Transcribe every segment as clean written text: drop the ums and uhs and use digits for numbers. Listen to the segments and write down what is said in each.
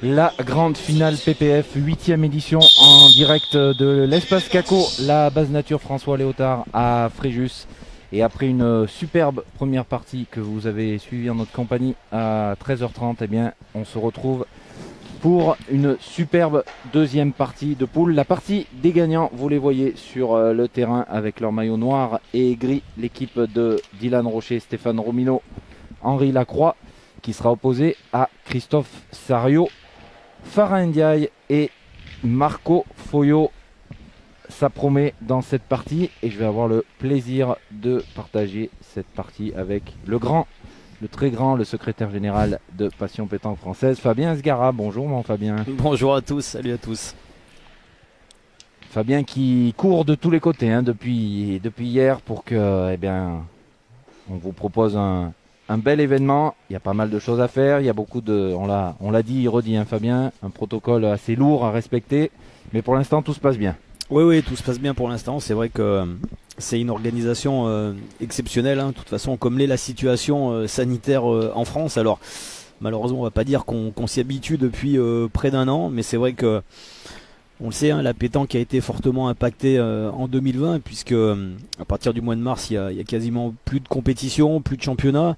La grande finale PPF, 8e édition en direct de l'espace Caco, la base nature François Léotard à Fréjus. Et après une superbe première partie que vous avez suivie en notre compagnie à 13h30, eh bien, on se retrouve pour une superbe deuxième partie de poule. La partie des gagnants, vous les voyez sur le terrain avec leur maillot noir et gris. L'équipe de Dylan Rocher, Stéphane Romino, Henri Lacroix, qui sera opposé à Christophe Sario, Farah Ndiaye et Marco Foyo. Ça promet dans cette partie et je vais avoir le plaisir de partager cette partie avec le très grand, le secrétaire général de Passion Pétanque Française, Fabien Sgara. Bonjour mon Fabien. Bonjour à tous, salut à tous. Fabien qui court de tous les côtés depuis hier pour que, eh bien, on vous propose un bel événement. Il y a pas mal de choses à faire, il y a beaucoup de, on l'a dit, redit Fabien, un protocole assez lourd à respecter, mais pour l'instant tout se passe bien. Oui, tout se passe bien pour l'instant. C'est vrai que c'est une organisation exceptionnelle, de toute façon, comme l'est la situation sanitaire en France. Alors, malheureusement, on va pas dire qu'on s'y habitue depuis près d'un an, mais c'est vrai que, on le sait, la pétanque a été fortement impactée en 2020, puisque à partir du mois de mars, il y a quasiment plus de compétition, plus de championnat.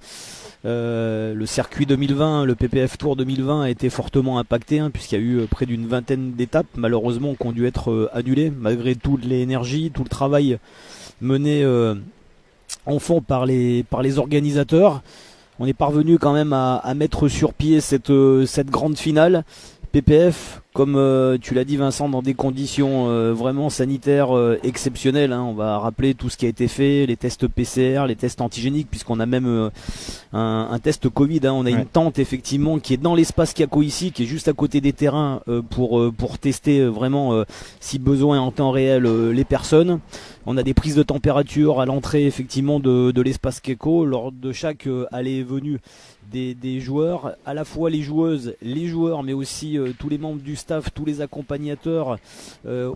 Le circuit 2020, le PPF Tour 2020 a été fortement impacté, puisqu'il y a eu près d'une vingtaine d'étapes malheureusement qui ont dû être annulées malgré toute l'énergie, tout le travail mené en fond par les organisateurs. On est parvenu quand même à mettre sur pied cette grande finale PPF, comme tu l'as dit Vincent, dans des conditions vraiment sanitaires exceptionnelles. On va rappeler tout ce qui a été fait, les tests PCR, les tests antigéniques, puisqu'on a même un test Covid. On a une tente effectivement qui est dans l'espace Caco ici, qui est juste à côté des terrains pour tester vraiment si besoin en temps réel les personnes. On a des prises de température à l'entrée effectivement de l'espace Caco lors de chaque allée et venue des joueurs, à la fois les joueuses, les joueurs, mais aussi tous les membres du staff, tous les accompagnateurs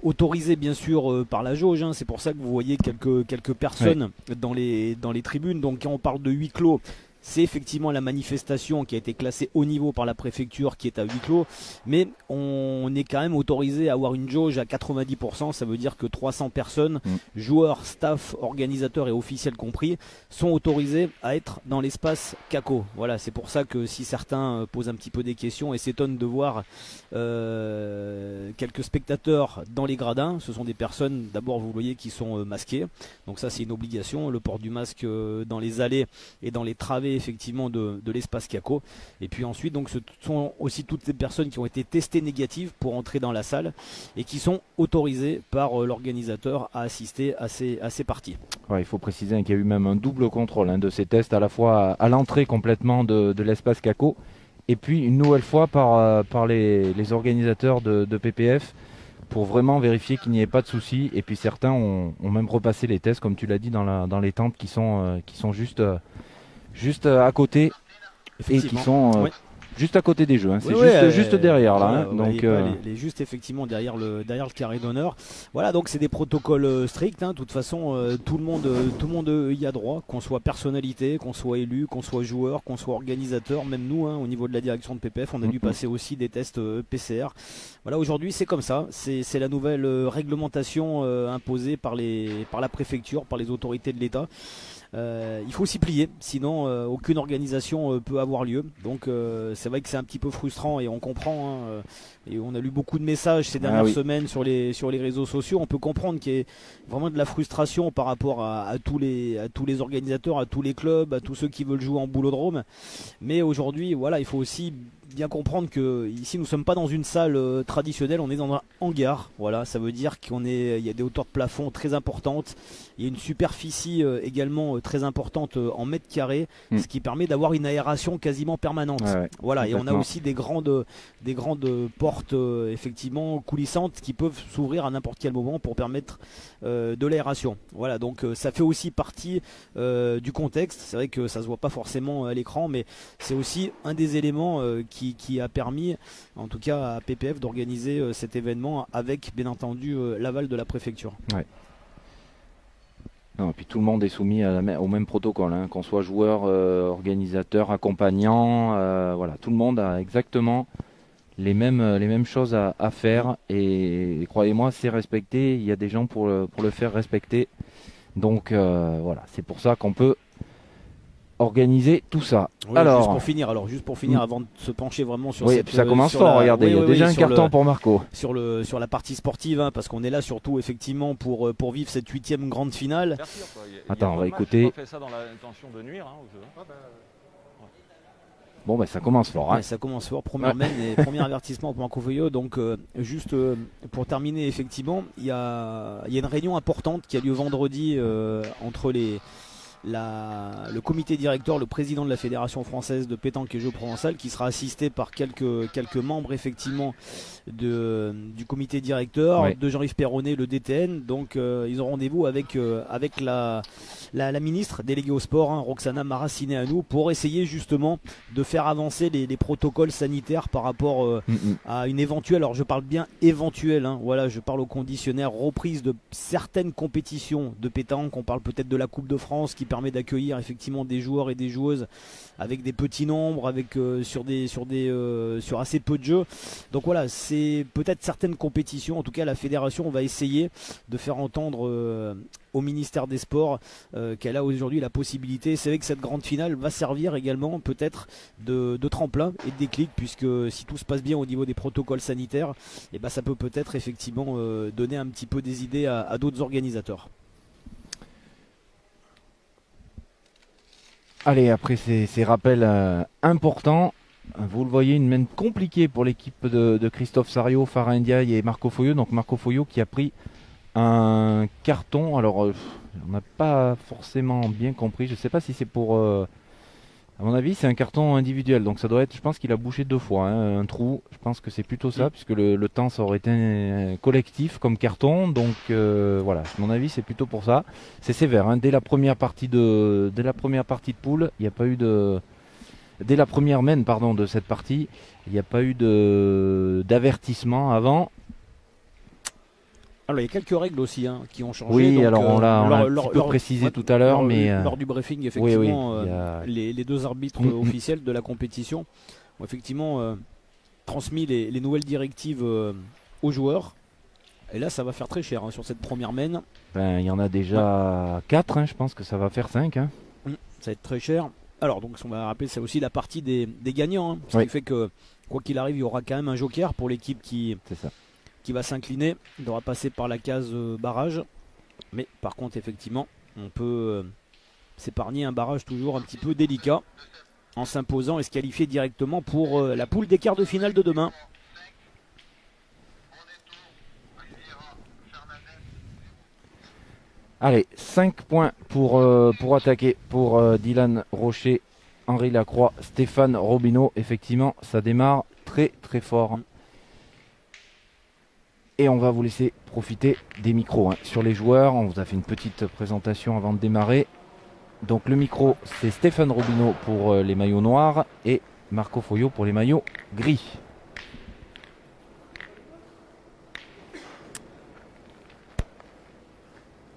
autorisés bien sûr par la jauge. C'est pour ça que vous voyez quelques personnes dans les tribunes. Donc quand on parle de huis clos, c'est effectivement la manifestation qui a été classée haut niveau par la préfecture qui est à huis clos, mais on est quand même autorisé à avoir une jauge à 90%, ça veut dire que 300 personnes, joueurs, staff, organisateurs et officiels compris, sont autorisés à être dans l'espace Caco. Voilà, c'est pour ça que si certains posent un petit peu des questions et s'étonnent de voir quelques spectateurs dans les gradins, ce sont des personnes, d'abord vous voyez, qui sont masquées, donc ça c'est une obligation, le port du masque dans les allées et dans les travées effectivement de l'espace Caco. Et puis ensuite, donc, ce sont aussi toutes les personnes qui ont été testées négatives pour entrer dans la salle et qui sont autorisées par l'organisateur à assister à ces parties. Il faut préciser qu'il y a eu même un double contrôle de ces tests, à la fois à l'entrée complètement de l'espace Caco et puis une nouvelle fois par les organisateurs de PPF pour vraiment vérifier qu'il n'y ait pas de soucis. Et puis certains ont même repassé les tests, comme tu l'as dit, dans les tentes qui sont juste à côté et qui sont juste à côté des jeux. C'est juste derrière là. Donc les juste effectivement derrière le carré d'honneur. Voilà, donc c'est des protocoles stricts. De toute façon, tout le monde y a droit, qu'on soit personnalité, qu'on soit élu, qu'on soit joueur, qu'on soit organisateur. Même nous, au niveau de la direction de PPF, on a dû passer aussi des tests PCR. Voilà, aujourd'hui c'est comme ça. C'est la nouvelle réglementation imposée par la préfecture, par les autorités de l'État. Il faut s'y plier, sinon aucune organisation peut avoir lieu. Donc c'est vrai que c'est un petit peu frustrant et on comprend. Et on a lu beaucoup de messages ces dernières semaines sur les réseaux sociaux. On peut comprendre qu'il y ait vraiment de la frustration par rapport à tous les organisateurs, à tous les clubs, à tous ceux qui veulent jouer en boulodrome. Mais aujourd'hui, voilà, il faut aussi bien comprendre que ici nous sommes pas dans une salle traditionnelle, on est dans un hangar. Voilà, ça veut dire il y a des hauteurs de plafond très importantes, il y a une superficie également très importante en mètres carrés, ce qui permet d'avoir une aération quasiment permanente. Voilà, et on a aussi des grandes portes effectivement coulissantes qui peuvent s'ouvrir à n'importe quel moment pour permettre de l'aération. Voilà, donc ça fait aussi partie du contexte. C'est vrai que ça se voit pas forcément à l'écran, mais c'est aussi un des éléments qui a permis, en tout cas à PPF, d'organiser cet événement avec bien entendu l'aval de la préfecture. Non, et puis tout le monde est soumis au même protocole, hein, qu'on soit joueur, organisateur, accompagnant, voilà, tout le monde a exactement les mêmes choses à faire et croyez-moi, c'est respecté. Il y a des gens pour le faire respecter. Donc voilà, c'est pour ça qu'on peut organiser tout ça. Oui, Alors, juste pour finir, avant de se pencher vraiment sur oui, cette, puis ça commence sur fort. la- Regardez, oui, il y a oui, déjà oui, un sur carton pour Marco. sur la partie sportive, hein, parce qu'on est là surtout effectivement pour vivre cette 8e grande finale. Attends, on va écouter. Fait ça dans l'intention de nuire au jeu. Bon, ben ça commence fort. Hein. Ouais, ça commence fort, première main et premier avertissement pour Marco Foyot. Donc juste pour terminer, effectivement, il y a une réunion importante qui a lieu vendredi entre le comité directeur, le président de la Fédération française de pétanque et jeux provençal, qui sera assisté par quelques membres effectivement du comité directeur, Ouais. de Jean-Yves Perronnet, le DTN. Donc ils ont rendez-vous avec la ministre déléguée au sport, hein, Roxana Maracineanu, pour essayer justement de faire avancer les protocoles sanitaires par rapport à une éventuelle, alors je parle bien éventuelle, hein, voilà, je parle au conditionnel, reprise de certaines compétitions de pétanque. On parle peut-être de la Coupe de France qui permet d'accueillir effectivement des joueurs et des joueuses avec des petits nombres, avec sur assez peu de jeux. Donc voilà, c'est peut-être certaines compétitions. En tout cas, la fédération va essayer de faire entendre au ministère des Sports qu'elle a aujourd'hui la possibilité. C'est vrai que cette grande finale va servir également peut-être de tremplin et de déclic, puisque si tout se passe bien au niveau des protocoles sanitaires, et ben ça peut peut-être effectivement donner un petit peu des idées à d'autres organisateurs. Allez, après ces rappels importants, vous le voyez, une main compliquée pour l'équipe de Christophe Sario, Farah Ndiaye et Marco Foyot. Donc Marco Foyot qui a pris un carton. Alors, on n'a pas forcément bien compris. Je ne sais pas si c'est pour... à mon avis, c'est un carton individuel. Donc ça doit être, je pense qu'il a bouché 2 fois, hein, un trou. Je pense que c'est plutôt ça, puisque le temps, ça aurait été collectif comme carton. Donc voilà, à mon avis, c'est plutôt pour ça. C'est sévère, hein. Dès la première partie de poule, il n'y a pas eu de... Dès la première main, pardon, de cette partie, il n'y a pas eu d'avertissement avant. Alors il y a quelques règles aussi, hein, qui ont changé. Oui, donc, alors on l'a un petit peu précisé tout à l'heure, mais lors du briefing, effectivement, oui, il y a... les 2 arbitres officiels de la compétition ont effectivement transmis les nouvelles directives aux joueurs. Et là, ça va faire très cher, hein, sur cette première main. Ben, il y en a déjà 4, hein, je pense que ça va faire 5. Hein. Ça va être très cher. Alors, donc, on va rappeler, c'est aussi la partie des gagnants, hein, ce Oui. qui fait que, quoi qu'il arrive, il y aura quand même un joker pour l'équipe C'est ça. qui va s'incliner. Il devra passer par la case barrage. Mais par contre, effectivement, on peut s'épargner un barrage toujours un petit peu délicat en s'imposant et se qualifier directement pour la poule des quarts de finale de demain. Allez, 5 points pour attaquer pour Dylan Rocher, Henri Lacroix, Stéphane Robineau. Effectivement, ça démarre très très fort. Et on va vous laisser profiter des micros, hein, sur les joueurs. On vous a fait une petite présentation avant de démarrer. Donc le micro, c'est Stéphane Robineau pour les maillots noirs et Marco Foyot pour les maillots gris.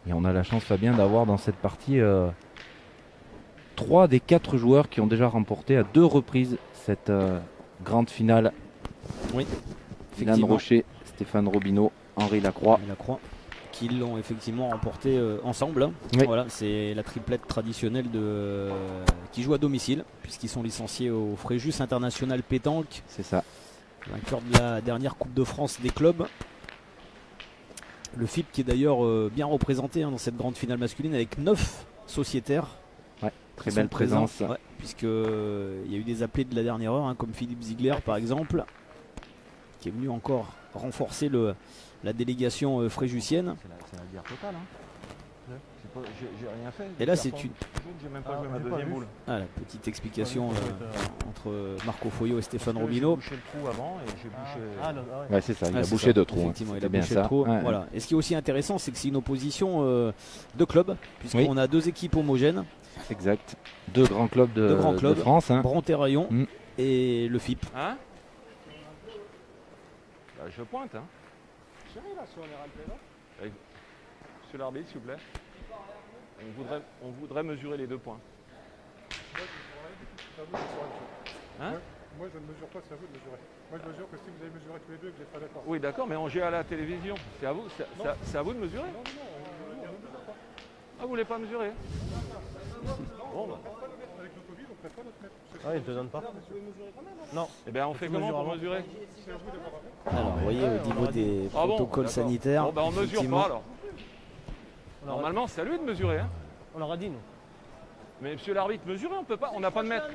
Et on a la chance, Fabien, d'avoir dans cette partie 3 des 4 joueurs qui ont déjà remporté à 2 reprises cette grande finale. Oui, Dylan Rocher, Stéphane Robineau, Henri Lacroix. Qui l'ont effectivement remporté ensemble. Oui. Voilà, c'est la triplette traditionnelle qui joue à domicile, puisqu'ils sont licenciés au Fréjus International Pétanque. C'est ça. Vainqueur de la dernière Coupe de France des clubs. Le FIP qui est d'ailleurs bien représenté, hein, dans cette grande finale masculine avec 9 sociétaires. Ouais, très belle présence. Ouais, puisque il y a eu des appelés de la dernière heure, hein, comme Philippe Ziegler par exemple, qui est venu encore renforcer la délégation fréjussienne. C'est la guerre totale. Hein. J'ai rien fait. Et là, c'est une. J'ai même pas joué ma deuxième boule. Ah, la petite explication entre Marco Foyot et Stéphane Robineau. J'ai bouché le trou avant et j'ai bouché. Ouais, c'est ça, il a c'est bouché ça. 2 trous. Effectivement, il a bien bouché ça. le trou. Ouais, Voilà. ouais. Et ce qui est aussi intéressant, c'est que c'est une opposition de clubs, puisqu'on a 2 équipes homogènes. Exact. 2 grands clubs de France. Hein. Bronte-et-Rayon et le FIP. Hein bah, je pointe. Hein. Chérie, là, sur les râles là. Monsieur l'arbitre, s'il vous plaît. On voudrait mesurer les 2 points. Hein? Moi je ne mesure pas, c'est à vous de mesurer. Moi je mesure que si vous avez mesuré tous les deux et que vous n'êtes pas d'accord. Oui, d'accord, mais on gère à la télévision. C'est à vous, c'est à vous de mesurer. Non, on ne mesure pas. Ah, vous voulez pas mesurer? Bon, bah. Avec le Covid, on ne prête pas notre mètre. Ah, il ne te donne pas? Non. Eh bien, on fait comment pour mesurer? Alors, vous voyez, au niveau des Ah bon, protocoles d'accord. sanitaires, Bon, ben on mesure effectivement, pas alors. Normalement, c'est à lui de mesurer. Hein. On leur a dit, nous. Mais monsieur l'arbitre, mesurer, on peut pas, on n'a pas de mètre.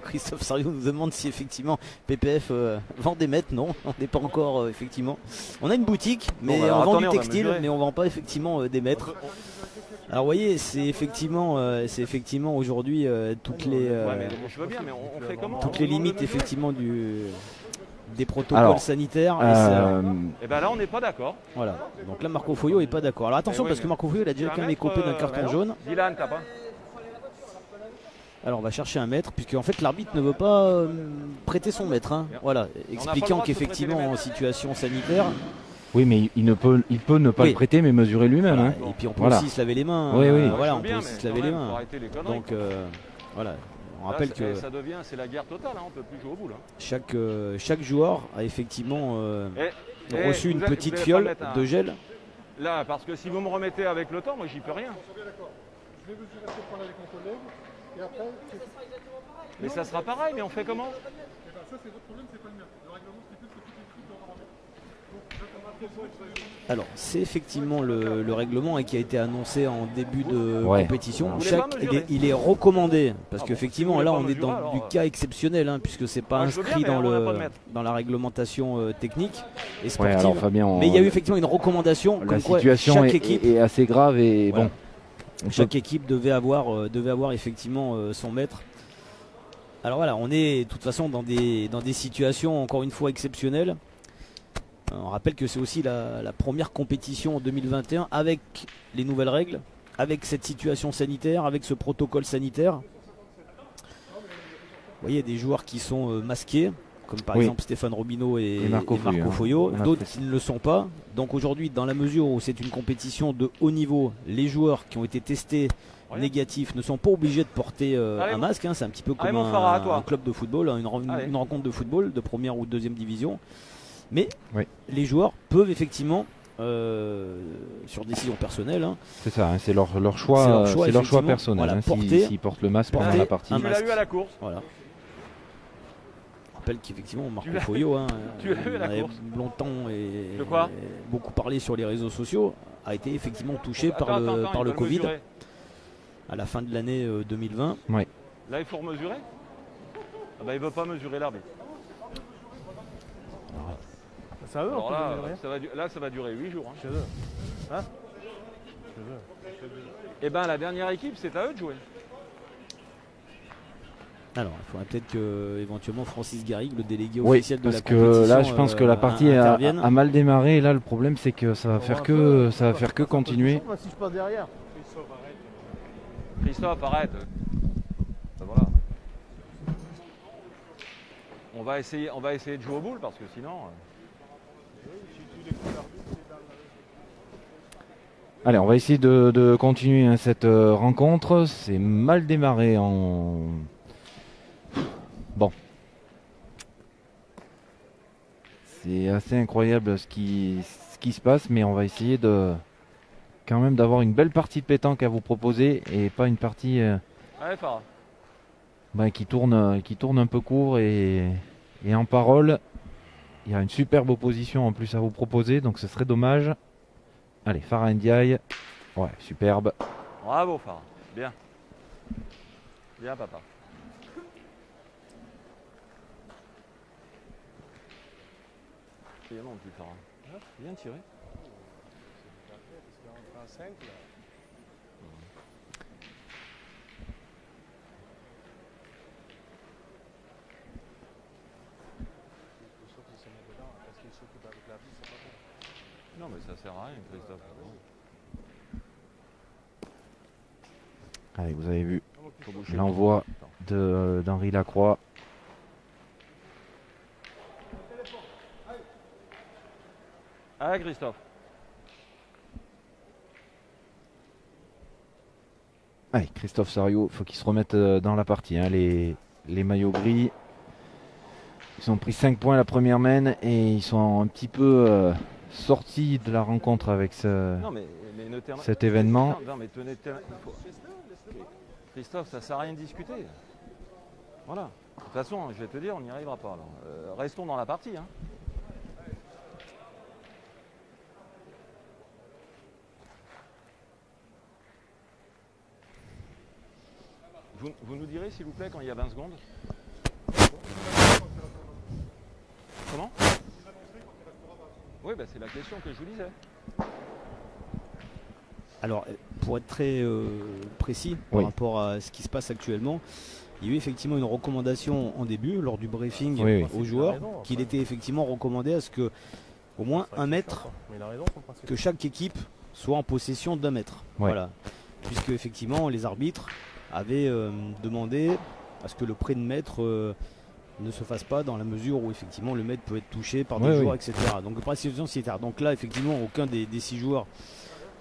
Christophe Sariou nous demande si effectivement PPF vend des mètres. Non, on n'est pas encore effectivement. On a une boutique, mais Bon, bah, alors, on vend attendez, du on va textile, mesurer. mais on vend pas effectivement des mètres. Alors vous voyez, c'est effectivement aujourd'hui toutes les Ouais, mais je veux bien, mais on fait comment? toutes les limites effectivement des protocoles Alors, sanitaires. Et ça, Eh ben là, on n'est pas d'accord. voilà. Donc là, Marco Foyo est pas d'accord. Alors attention, Eh oui, parce que mais Marco Foyo il a déjà quand même écopé d'un carton jaune. Dylan, t'as pas? Alors on va chercher un maître, puisque en fait l'arbitre ne veut pas prêter son maître. Hein. Voilà, expliquant droit de se qu'effectivement prêter les en situation sanitaire. Oui, mais il peut ne pas Oui. le prêter, mais mesurer lui-même. Voilà, Hein. et puis on peut Voilà. aussi se laver les mains. Oui, oui. Voilà, Je on veux peut bien, aussi mais se laver quand les même, faut mains. arrêter les conneries. Donc voilà, on Là, rappelle ça- que ça devient, c'est la guerre totale, hein, on peut plus jouer au boule. Hein. chaque joueur a effectivement reçu une vous allez- petite vous allez pas fiole mettre un- de gel. Là, parce que si vous me remettez avec le temps, moi j'y peux rien. On est d'accord. Je vais mesurer ce point avec mon collègue. Et après, Mais ça sera pareil, mais on fait comment? eh ben, ça c'est votre problème, c'est pas le mien. Le règlement stipule que toutes les équipes doivent avoir un mètre. Donc j'attendrai après ça. Alors c'est effectivement le règlement et qui a été annoncé en début de Ouais. compétition. Vous voulez pas Il est recommandé, parce Ah bon, qu'effectivement si vous là voulez on pas est dans mesurer, du alors, cas exceptionnel, hein, puisque c'est pas Ah, je veux inscrit bien, mais dans, on n'a pas de mètre. dans la réglementation technique et Ouais, sportive. alors Fabien, Mais il y a eu effectivement une recommandation la comme quoi situation chaque est, équipe, est assez grave et Voilà. bon. chaque équipe devait avoir effectivement son maître. Alors voilà, on est de toute façon dans des situations encore une fois exceptionnelles. On rappelle que c'est aussi la première compétition en 2021 avec les nouvelles règles, avec cette situation sanitaire, avec ce protocole sanitaire. Vous voyez des joueurs qui sont masqués, comme par Oui. exemple Stéphane Robineau et Marco Foyo, Foyo, hein. On a d'autres fait qui ne le sont pas. Donc aujourd'hui, dans la mesure où c'est une compétition de haut niveau, les joueurs qui ont été testés négatifs ne sont pas obligés de porter Allez, un masque. Hein. C'est un petit peu allez, comme mon Farah, à toi. un club de football, hein, Allez. une rencontre de football de première ou deuxième division. Mais Oui. les joueurs peuvent effectivement, sur décision personnelle, hein, C'est ça, hein, c'est leur choix, C'est leur choix, c'est leur choix effectivement. personnel. Voilà, Hein, porter- s'ils portent le masque pendant porter la partie. un Tu l'as masque. eu à la course. voilà. Je rappelle qu'effectivement Marco l'as- Foyo, hein, tu l'as eu à la on avait course. longtemps et De quoi beaucoup parlé sur les réseaux sociaux, a été effectivement touché par Attends, le, attends, par il le va Covid mesurer. à la fin de l'année 2020. Là, il faut mesurer. Ah bah, il veut pas mesurer l'arbitre. C'est à eux, on Alors peut là, mesurer. ça va durer 8 jours. Hein. Chez eux. Hein Chez eux. Et ben la dernière équipe, c'est à eux de jouer. Alors, il faudrait peut-être que éventuellement Francis Garrigue, le délégué Oui, officiel de parce la que compétition, là, je pense que la partie intervienne. a mal démarré. Et là, le problème, c'est que ça va faire que continuer. Moi, si je passe derrière. Christophe, arrête. Ben voilà. On va essayer de jouer au boule parce que sinon. Allez, on va essayer de continuer hein, cette rencontre. C'est mal démarré en. Bon. C'est assez incroyable ce qui se passe, mais on va essayer quand même d'avoir une belle partie de pétanque à vous proposer et pas une partie Allez, Farah. qui tourne un peu court et en parole. Il y a une superbe opposition en plus à vous proposer, donc ce serait dommage. Allez, Farah Ndiaye. Ouais, superbe. Bravo, Farah. Bien. Bien, papa. C'est non plus, Farah. Bien tiré. Non, mais ça sert à rien, Christophe. Allez, vous avez vu Faut boucher. l'envoi d'Henri Lacroix. Allez, Christophe. Allez, Christophe Sariou, il faut qu'il se remette dans la partie. Hein. Les maillots gris, ils ont pris 5 points la première main et ils sont un petit peu sortis de la rencontre avec Non, mais notez- cet événement. Non, mais tenez, Christophe, ça sert à rien de discuter. Voilà. De toute façon, je vais te dire, on n'y arrivera pas. Alors. Restons dans la partie. Hein. Vous nous direz, s'il vous plaît, quand il y a 20 secondes. Comment? Oui, bah, c'est la question que je vous disais. Alors, pour être très précis par Oui. rapport à ce qui se passe actuellement, il y a eu effectivement une recommandation en début, lors du briefing Oui, aux joueurs, qu'il était effectivement recommandé à ce que au moins 1 mètre, Mais il a raison, son principe. que chaque équipe soit en possession d'1 mètre. Ouais. Voilà. Puisque effectivement les arbitres avaient demandé à ce que le près de mètre ne se fasse pas dans la mesure où effectivement le mètre peut être touché par des Oui, joueurs, oui. etc. Donc précision sanitaire. Donc là effectivement aucun des 6 joueurs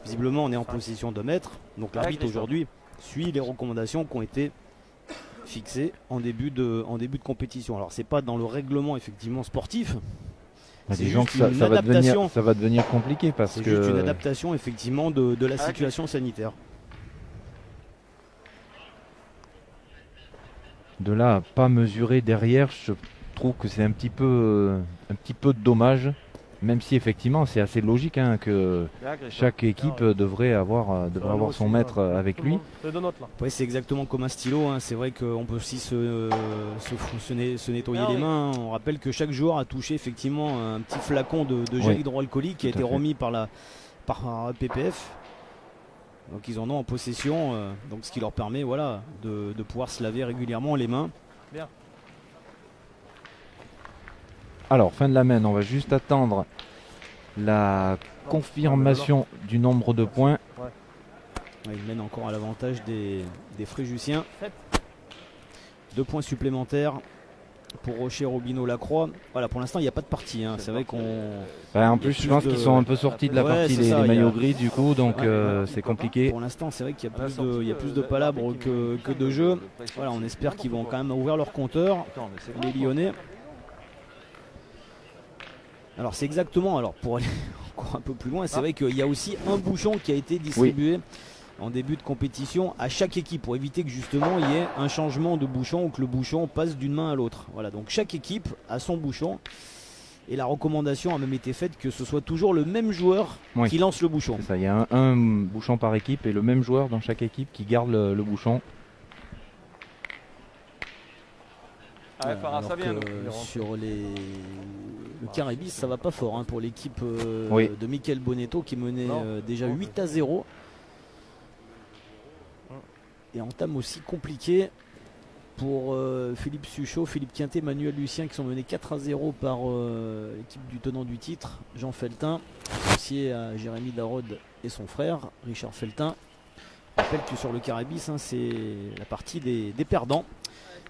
visiblement on est en possession d'1 mètre. Donc l'arbitre Christophe. aujourd'hui suit les recommandations qui ont été fixées en début de compétition. Alors c'est pas dans le règlement effectivement sportif. Bah, C'est disons juste que ça une va adaptation. ça va devenir compliqué parce C'est juste une que adaptation effectivement de la situation sanitaire. de là à pas mesurer derrière, je trouve que c'est un petit peu dommage, même si effectivement c'est assez logique hein, que Là, Christophe. chaque équipe devrait avoir son maître avec lui. C'est deux notes là. Ouais, c'est exactement comme un stylo, hein. C'est vrai qu'on peut aussi se nettoyer Ah les oui. mains. On rappelle que chaque joueur a touché effectivement un petit flacon de gel Oui. hydroalcoolique qui a Tout à été fait. remis par PPF. Donc ils en ont en possession, donc ce qui leur permet voilà, de pouvoir se laver régulièrement les mains. Alors, fin de la main, on va juste attendre la confirmation du nombre de points. Ouais, ils mènent encore à l'avantage des Fréjussiens. 2 points supplémentaires pour Rocher, Robineau, Lacroix. Voilà, pour l'instant il n'y a pas de partie, hein. C'est vrai qu'on... Bah, en Il y a plus, je plus pense de- qu'ils sont un peu sortis de la Ouais, partie c'est les ça, il y a- maillots gris du coup, donc Ouais, c'est compliqué. Pour l'instant, c'est vrai qu'il y a À la plus sortie, il y a plus de l'arbitre palabres qui nous que fait de jeux. de pression. Voilà, on espère qu'ils vont Pourquoi quand même ouvrir leur compteur, Attends, mais c'est les grave, Lyonnais. Alors c'est exactement, alors pour aller encore un peu plus loin, c'est vrai qu'il y a aussi un bouchon qui a été distribué en début de compétition à chaque équipe pour éviter que justement il y ait un changement de bouchon ou que le bouchon passe d'une main à l'autre. Voilà, donc chaque équipe a son bouchon et la recommandation a même été faite que ce soit toujours le même joueur Oui. qui lance le bouchon. C'est ça, il y a un bouchon par équipe et le même joueur dans chaque équipe qui garde le bouchon. Ah ouais, Farah, Alors ça vient, que nous. sur le Caribis, ça va pas fort hein, pour l'équipe Oui. de Michael Bonetto qui menait Non. déjà 8-0 et entame aussi compliqué pour Philippe Suchot, Philippe Quintet, Manuel Lucien qui sont menés 4-0 par l'équipe du tenant du titre, Jean Feltin, associé à Jérémy Darod et son frère Richard Feltin. Je rappelle que sur le Caribis, hein, c'est la partie des perdants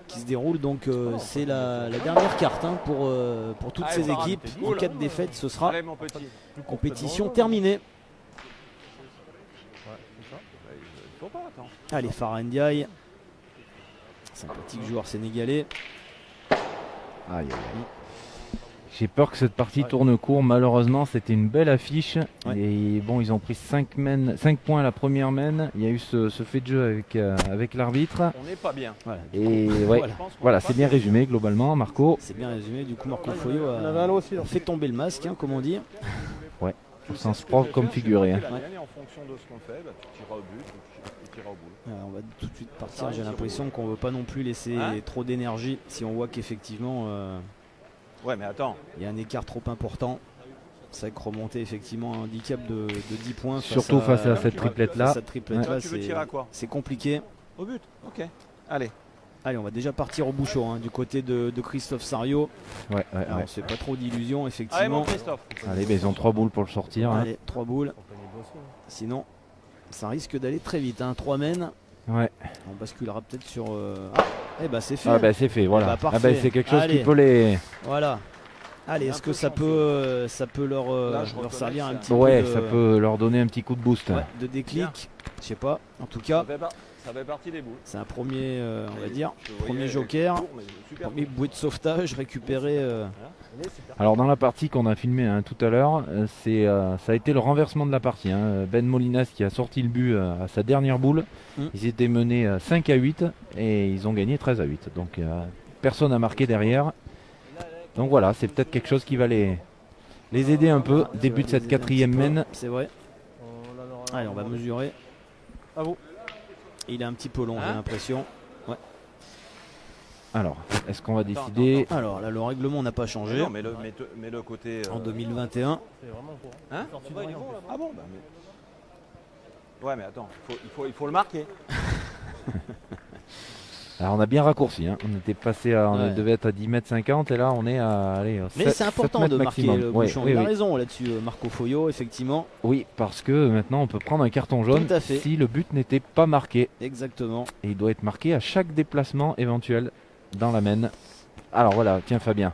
qui se déroule, donc c'est la dernière carte hein, pour toutes Allez, ces Farah, équipes. t'es En cool. cas de défaite, ce sera Allez, mon petit. compétition terminée. Il faut pas, attends. Allez, Farah Ndiaye, sympathique joueur sénégalais. Aïe, aïe, aïe. J'ai peur que cette partie tourne court. Malheureusement, c'était une belle affiche. Ouais. Et bon, ils ont pris 5 points à la première main. Il y a eu ce fait de jeu avec l'arbitre. On n'est pas bien. Voilà, Et ouais, Voilà. Je pense qu'on voilà, est pas c'est bien résumé globalement, Marco. c'est bien résumé. Du coup, Marco Foyo Il y en avait un a aussi là. fait tomber le masque, hein, comme on dit. Au sens propre comme figuré. Hein. La mienne, et en fonction de ce qu'on fait, bah, tu tireras au but ou tu tireras au bout. On va tout de suite partir. J'ai l'impression qu'on veut pas non plus laisser Hein trop d'énergie si on voit qu'effectivement Ouais, mais attends. il y a un écart trop important. C'est vrai que remonter effectivement un handicap de 10 points Surtout face à cette triplette-là. face à cette triplette-là, Toi, tu veux tirer à quoi? c'est compliqué. Au but. Ok. Allez. Allez, on va déjà partir au bouchon hein, du côté de Christophe Sario. Ouais, ouais, Alors, ouais. on se fait pas trop d'illusions, Allez, effectivement. mon Christophe. Allez, ben, ils ont 3 boules pour le sortir. Hein. Allez, 3 boules. Compagnie de dossier, hein. Sinon, ça risque d'aller très vite. Hein. 3 mènes. Ouais. On basculera peut-être sur. Ah, eh ben c'est fait. Ah ben c'est fait, voilà. bah, Ah parfait. ben c'est quelque chose Allez. qui peut les. Voilà. Allez, est-ce que ça peut leur, Là, je leur reconnais servir que un c'est petit Ouais, peu de, ça peut leur donner un petit coup de boost. ouais, de déclic. Je sais pas. En tout cas, Ça fait partie des boules. C'est un premier, on va dire, Je te premier voyais joker, court, mais super premier court. bouée de sauvetage récupéré. Alors dans la partie qu'on a filmée tout à l'heure, ça a été le renversement de la partie. Ben Molinas qui a sorti le but à sa dernière boule. Ils étaient menés 5 à 8 et ils ont gagné 13 à 8. Donc personne n'a marqué derrière. Donc voilà, c'est peut-être quelque chose qui va les aider un peu. Début de cette quatrième mène. C'est vrai. Allez, on va mesurer. À vous. Il est un petit peu long, j'ai l'impression. Alors, est-ce qu'on va décider? Alors là, le règlement n'a pas changé. Non, mais le côté. En 2021. C'est vraiment court. Hein Sorti de rien, en plus. Ah bon bah, Ouais, mais attends, il faut le marquer. Alors on a bien raccourci, on était passé on devait être à 10 mètres 50 et là on est à Mais c'est important de marquer le bouchon. Il a raison là-dessus, Marco Foyo, effectivement. Oui, parce que maintenant on peut prendre un carton jaune Tout à fait. si le but n'était pas marqué. Exactement. Et il doit être marqué à chaque déplacement éventuel dans la mène. Alors voilà, tiens Fabien,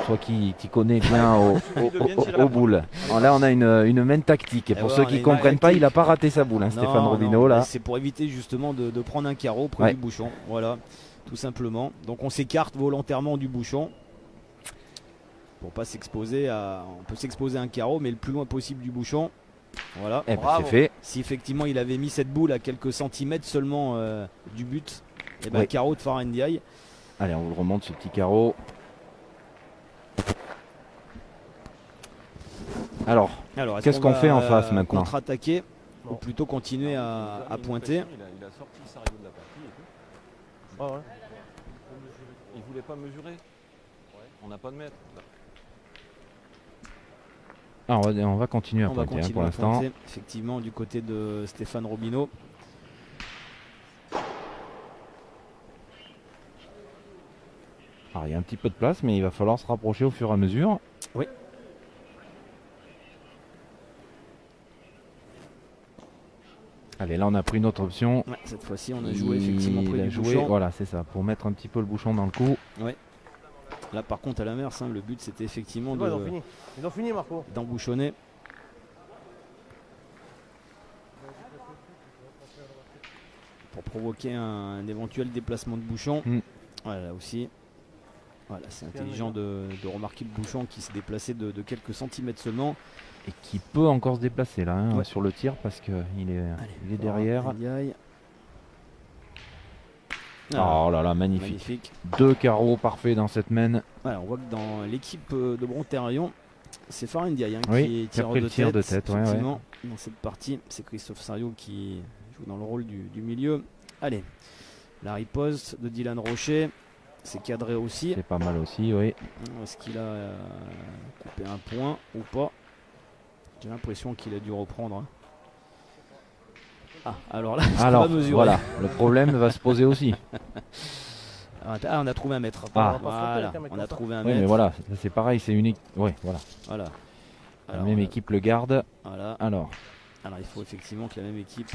toi qui connais bien aux boules. Alors là on a une mène tactique. Et pour ceux qui ne comprennent pas, il n'a pas raté sa boule, Stéphane Robinot là. C'est pour éviter justement de prendre un carreau près du bouchon. Voilà, tout simplement. Donc on s'écarte volontairement du bouchon pour pas s'exposer à. On peut s'exposer à un carreau, mais le plus loin possible du bouchon. Voilà. Et c'est fait. Si effectivement il avait mis cette boule à quelques centimètres seulement du but, et ben carreau de Farah Ndiaye. Allez, on vous le remonte ce petit carreau. Alors qu'est-ce qu'on fait en face maintenant? Contre-attaquer ou plutôt continuer à pointer. Il a sorti Sario de la partie et tout. Ah ouais. Il voulait pas mesurer. On n'a pas de mètre. Ah, on va continuer à On va pointer continuer pour à l'instant. pointer, effectivement, du côté de Stéphane Robinot. Alors, il y a un petit peu de place, mais il va falloir se rapprocher au fur et à mesure. Oui. Allez, là on a pris une autre option. Ouais, cette fois-ci, on a joué effectivement près du bouchon. Voilà, c'est ça, pour mettre un petit peu le bouchon dans le cou. Ouais. Là, par contre, à la mer, le but c'était effectivement Ils ont fini, Marco. d'embouchonner. Pour provoquer un éventuel déplacement de bouchon. Voilà, là aussi. Voilà, c'est intelligent de remarquer le bouchon qui s'est déplacé de quelques centimètres seulement. Et qui peut encore se déplacer là sur le tir parce qu'il est derrière. Oh là là, magnifique. Deux carreaux parfaits dans cette mène. Voilà, on voit que dans l'équipe de Brontérion, c'est Farah Ndiaye qui a pris le tir de tête. Effectivement, dans cette partie, c'est Christophe Sario qui joue dans le rôle du milieu. Allez, la riposte de Dylan Rocher, c'est cadré aussi. C'est pas mal aussi, oui. Est-ce qu'il a coupé un point ou pas? J'ai l'impression qu'il a dû reprendre. Ah, alors là, on va mesurer. Voilà, le problème va se poser aussi. Ah, on a trouvé un mètre. Ah. Voilà, on a trouvé un oui, mètre. mais voilà, c'est pareil, c'est unique. Oui, voilà. Voilà. La même équipe le garde. Voilà. Alors, il faut effectivement que la même équipe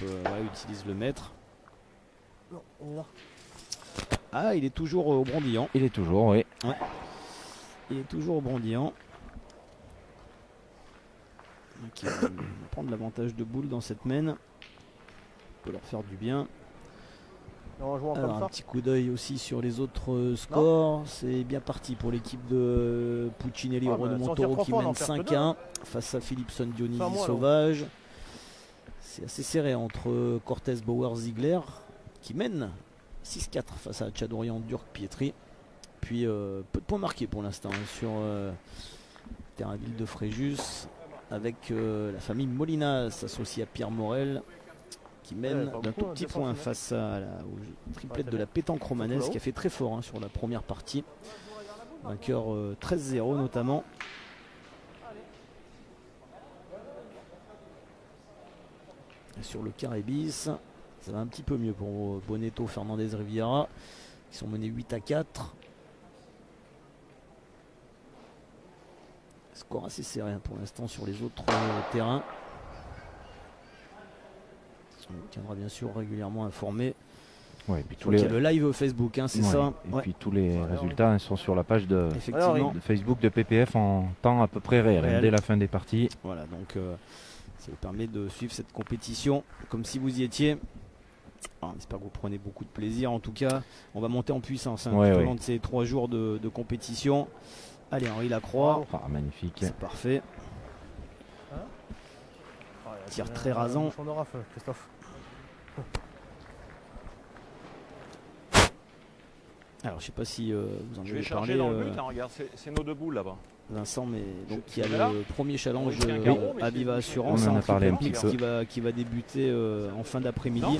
utilise le mètre. Non, on est là. Ah, il est toujours au Brondillant. Il est toujours, oui. Ouais. Il est toujours au Brondillant. Qui va prendre l'avantage de boule dans cette mène. Peut leur faire du bien. Alors, un petit coup d'œil aussi sur les autres scores. C'est bien parti pour l'équipe de Puccinelli et Renaud Montoro qui mène 5-1 face à Philipson Dionisi Sauvage. C'est assez serré entre Cortez Bauer Ziegler qui mène 6-4 face à Tchadorian Durk Pietri. Puis peu de points marqués pour l'instant sur terrain ville de Fréjus avec la famille Molinas associée à Pierre Morel qui mène d'un tout petit point face à au triplette de la pétanque romanesque qui a fait très fort sur la première partie. Vainqueur 13-0 notamment. Et sur le carré bis, ça va un petit peu mieux pour Bonetto, Fernandez, Riviera qui sont menés 8-4. Score assez serré pour l'instant sur les autres terrains. On tiendra bien sûr régulièrement informé. Ouais, et puis il y a le live Facebook, c'est ça. Et puis tous les résultats sont sur la page de Facebook de PPF en temps à peu près réel. Dès la fin des parties. Voilà, donc ça vous permet de suivre cette compétition comme si vous y étiez. Alors, on espère que vous prenez beaucoup de plaisir. En tout cas, on va monter en puissance tout Ouais, au ouais. long de ces 3 jours de compétition. Allez, Henri Lacroix, Ah, magnifique. c'est parfait. Tir très rasant. Bouchon de rafle, Christophe. Alors, je sais pas si vous en Je vais avez charger parlé, dans le but, hein, regarde, c'est nos deux boules là-bas. Vincent, mais donc il y a C'est là le premier challenge On risque un carreau, mais à c'est- Viva Assurance, on en a un parlé un triple petit mix peu. qui va débuter en fin d'après-midi.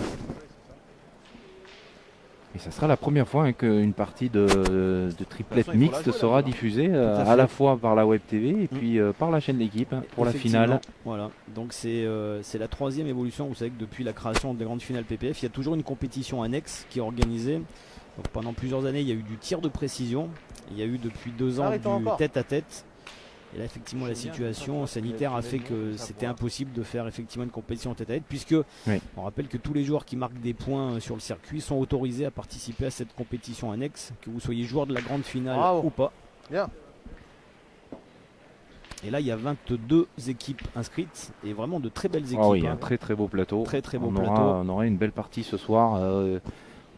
Et ça sera la première fois hein, qu'une partie de triplet De toute façon, il faut la mixte jouer, sera la diffusée à à fait. la fois par la Web TV et puis par la chaîne L'équipe hein, pour la Effectivement, finale. Voilà, donc c'est la 3e évolution. Vous savez que depuis la création de la grande finale PPF, il y a toujours une compétition annexe qui est organisée. Donc pendant plusieurs années, il y a eu du tir de précision. Il y a eu depuis 2 ans Arrêtons du encore. tête-à-tête. Et là, effectivement, la situation sanitaire a fait que c'était impossible de faire effectivement une compétition tête-à-tête, puisque Oui. on rappelle que tous les joueurs qui marquent des points sur le circuit sont autorisés à participer à cette compétition annexe, que vous soyez joueur de la grande finale Bravo. ou pas. Bien. Et là, il y a 22 équipes inscrites et vraiment de très belles équipes. Ah oui, hein. un très très beau plateau. Très très beau on plateau. on aura une belle partie ce soir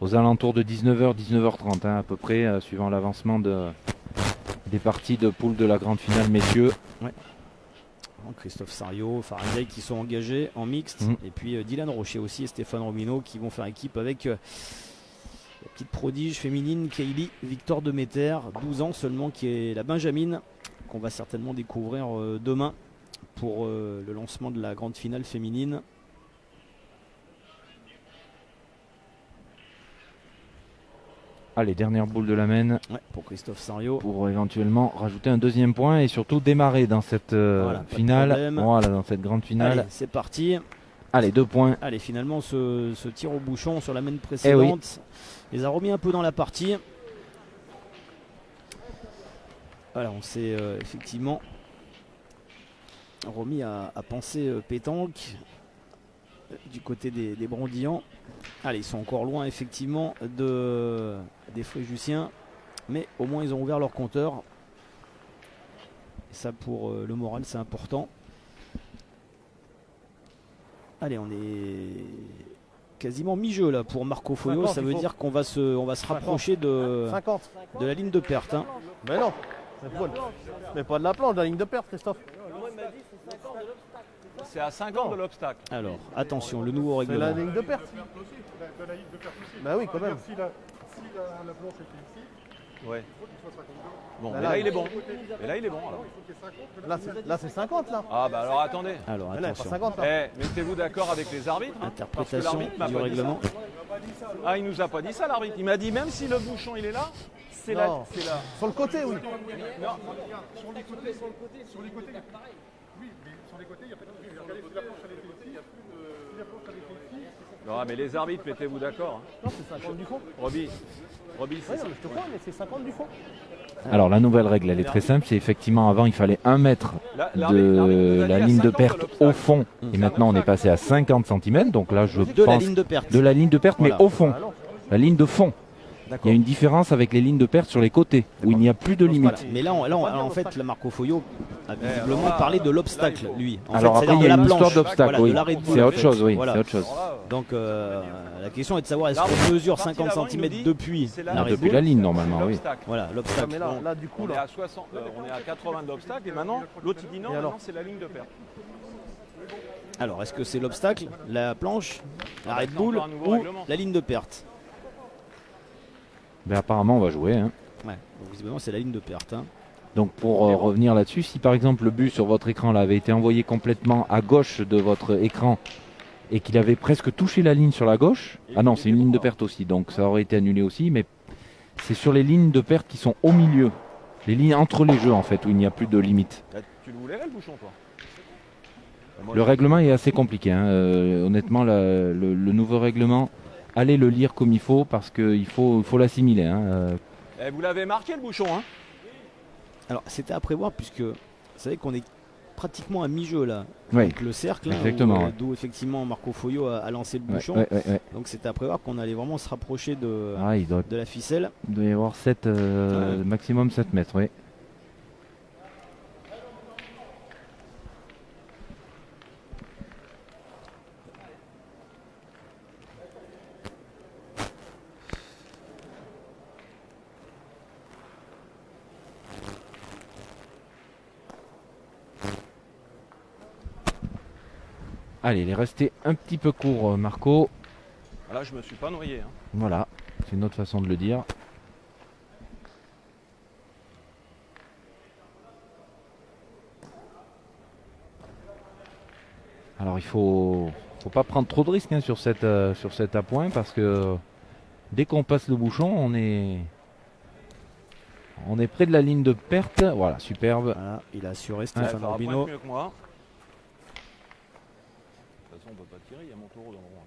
aux alentours de 19h, 19h30 hein, à peu près, suivant l'avancement des parties de poule de la grande finale messieurs. Donc, Christophe Sario, Faraday qui sont engagés en mixte. Mhm. Et puis Dylan Rocher aussi et Stéphane Romino qui vont faire équipe avec la petite prodige féminine Kaylee Victor Demeter, 12 ans seulement, qui est la Benjamine, qu'on va certainement découvrir demain pour le lancement de la grande finale féminine. Allez, dernière boule de la main Ouais, pour Christophe Sario. pour éventuellement rajouter un deuxième point et surtout démarrer dans cette Voilà, pas de finale. problème. Voilà, dans cette grande finale. Allez, c'est parti. Allez, 2 points. Allez, finalement, ce tir au bouchon sur la main précédente les a remis un peu dans la partie. Voilà, on s'est effectivement remis à penser pétanque du côté des Brandillans. Allez, ils sont encore loin effectivement des Fréjussiens, mais au moins ils ont ouvert leur compteur. Et ça, pour le moral, c'est important. Allez, on est quasiment mi-jeu là pour Marco Foyo. 50, Ça il veut faut. dire qu'on va se rapprocher de 50. la ligne de perte. hein. Mais non. Mais pas de la planche, de la ligne de perte, Christophe. C'est à 50 de l'obstacle. Alors, attention, le nouveau C'est la règlement. ligne de perte. De la ligne de perte aussi. Bah oui, quand même. Si la planche était ici, Ouais. il faut qu'il soit 52. Bon, Là, mais là, là il est il bon. Et là il est bon alors. Il faut qu'il y ait 50. Là, c'est 50 là. Ah bah alors attendez. Alors, Mais là, il n'y a pas attention. 50 là. Eh, mettez-vous d'accord avec les arbitres. hein, parce que Interprétation l'arbitre m'a du pas dit règlement. ça. Ah, il nous a pas dit ça l'arbitre. Il m'a dit même si le bouchon il est là, c'est là, Non. c'est là. Sur le côté, oui. Sur les côtés, il y a pareil. Oui, mais sur les côtés, il n'y a pas de. Regardez, si la planche elle était ici, il n'y a plus de. Si la planche elle était ici, Non mais les arbitres, mettez-vous d'accord. hein. Non, c'est 50 du fond. Roby, Oui, c'est ça. je te crois, mais c'est 50 du fond. Alors la nouvelle règle, elle est très simple. C'est effectivement avant, il fallait 1 mètre L'arbitre nous de a la dit à ligne de 50 perte l'obstacle. au fond. Et maintenant, on est passé à 50 cm. Donc là, je De la pense ligne de perte. de la ligne de perte, Voilà. mais au fond. Ah non. La ligne de fond. Il y D'accord. a une différence avec les lignes de perte sur les côtés, où il n'y a plus de Voilà. limite. Mais là, en fait, le Marco Foyo a visiblement alors là, parlé de l'obstacle, là, il faut- lui. En Alors fait, après, c'est-à-dire il y a de une la histoire planche. d'obstacle, Voilà, oui. de l'arrêt de boule. C'est autre chose, oui. Voilà. C'est autre chose. Alors là, Donc, la question est de savoir est-ce L'arbitre, qu'on mesure parti 50 d'avant, il nous cm dit, depuis c'est la Ah, l'arrêt de depuis boule. la ligne, normalement, oui. l'obstacle. Voilà, Ah, l'obstacle. mais là, du coup, On est là. à 60, on est à 80 d'obstacle et maintenant l'autre il dit non, Et alors maintenant c'est la ligne de perte. Alors, est-ce que c'est l'obstacle, la planche, l'arrêt de c'est boule encore un nouveau ou règlement. la ligne de perte? Ben, apparemment, on va jouer. hein. Ouais, donc visiblement, c'est la ligne de perte. hein. Donc pour revenir là-dessus, si par exemple le but sur votre écran là avait été envoyé complètement à gauche de votre écran et qu'il avait presque touché la ligne sur la gauche, ah non, c'est une ligne de perte aussi, donc ça aurait été annulé aussi, mais c'est sur les lignes de perte qui sont au milieu, les lignes entre les jeux en fait, où il n'y a plus de limite. Tu le voulais là, le bouchon toi? Moi, Le règlement est assez compliqué, hein. Honnêtement le nouveau règlement, allez le lire comme il faut parce qu'il faut l'assimiler. hein. Eh, vous l'avez marqué le bouchon hein? Alors, c'était à prévoir puisque vous savez qu'on est pratiquement à mi-jeu là. Oui, Avec le cercle, là, exactement, ouais. d'où effectivement Marco Foyo a lancé le ouais, bouchon. ouais. Donc c'était à prévoir qu'on allait vraiment se rapprocher de Ah, il doit la ficelle. y avoir 7, maximum 7 mètres, oui. Allez, il est resté un petit peu court, Marco. Là, je me suis pas noyé. Hein. Voilà, c'est une autre façon de le dire. Alors il faut pas prendre trop de risques hein, sur cet appoint parce que dès qu'on passe le bouchon, on est près de la ligne de perte. Voilà, superbe. Voilà, il a assuré Ouais, Stéphane ça va Robineau. mieux que moi. De toute façon, on peut pas tirer, il y a mon taureau dans le rond.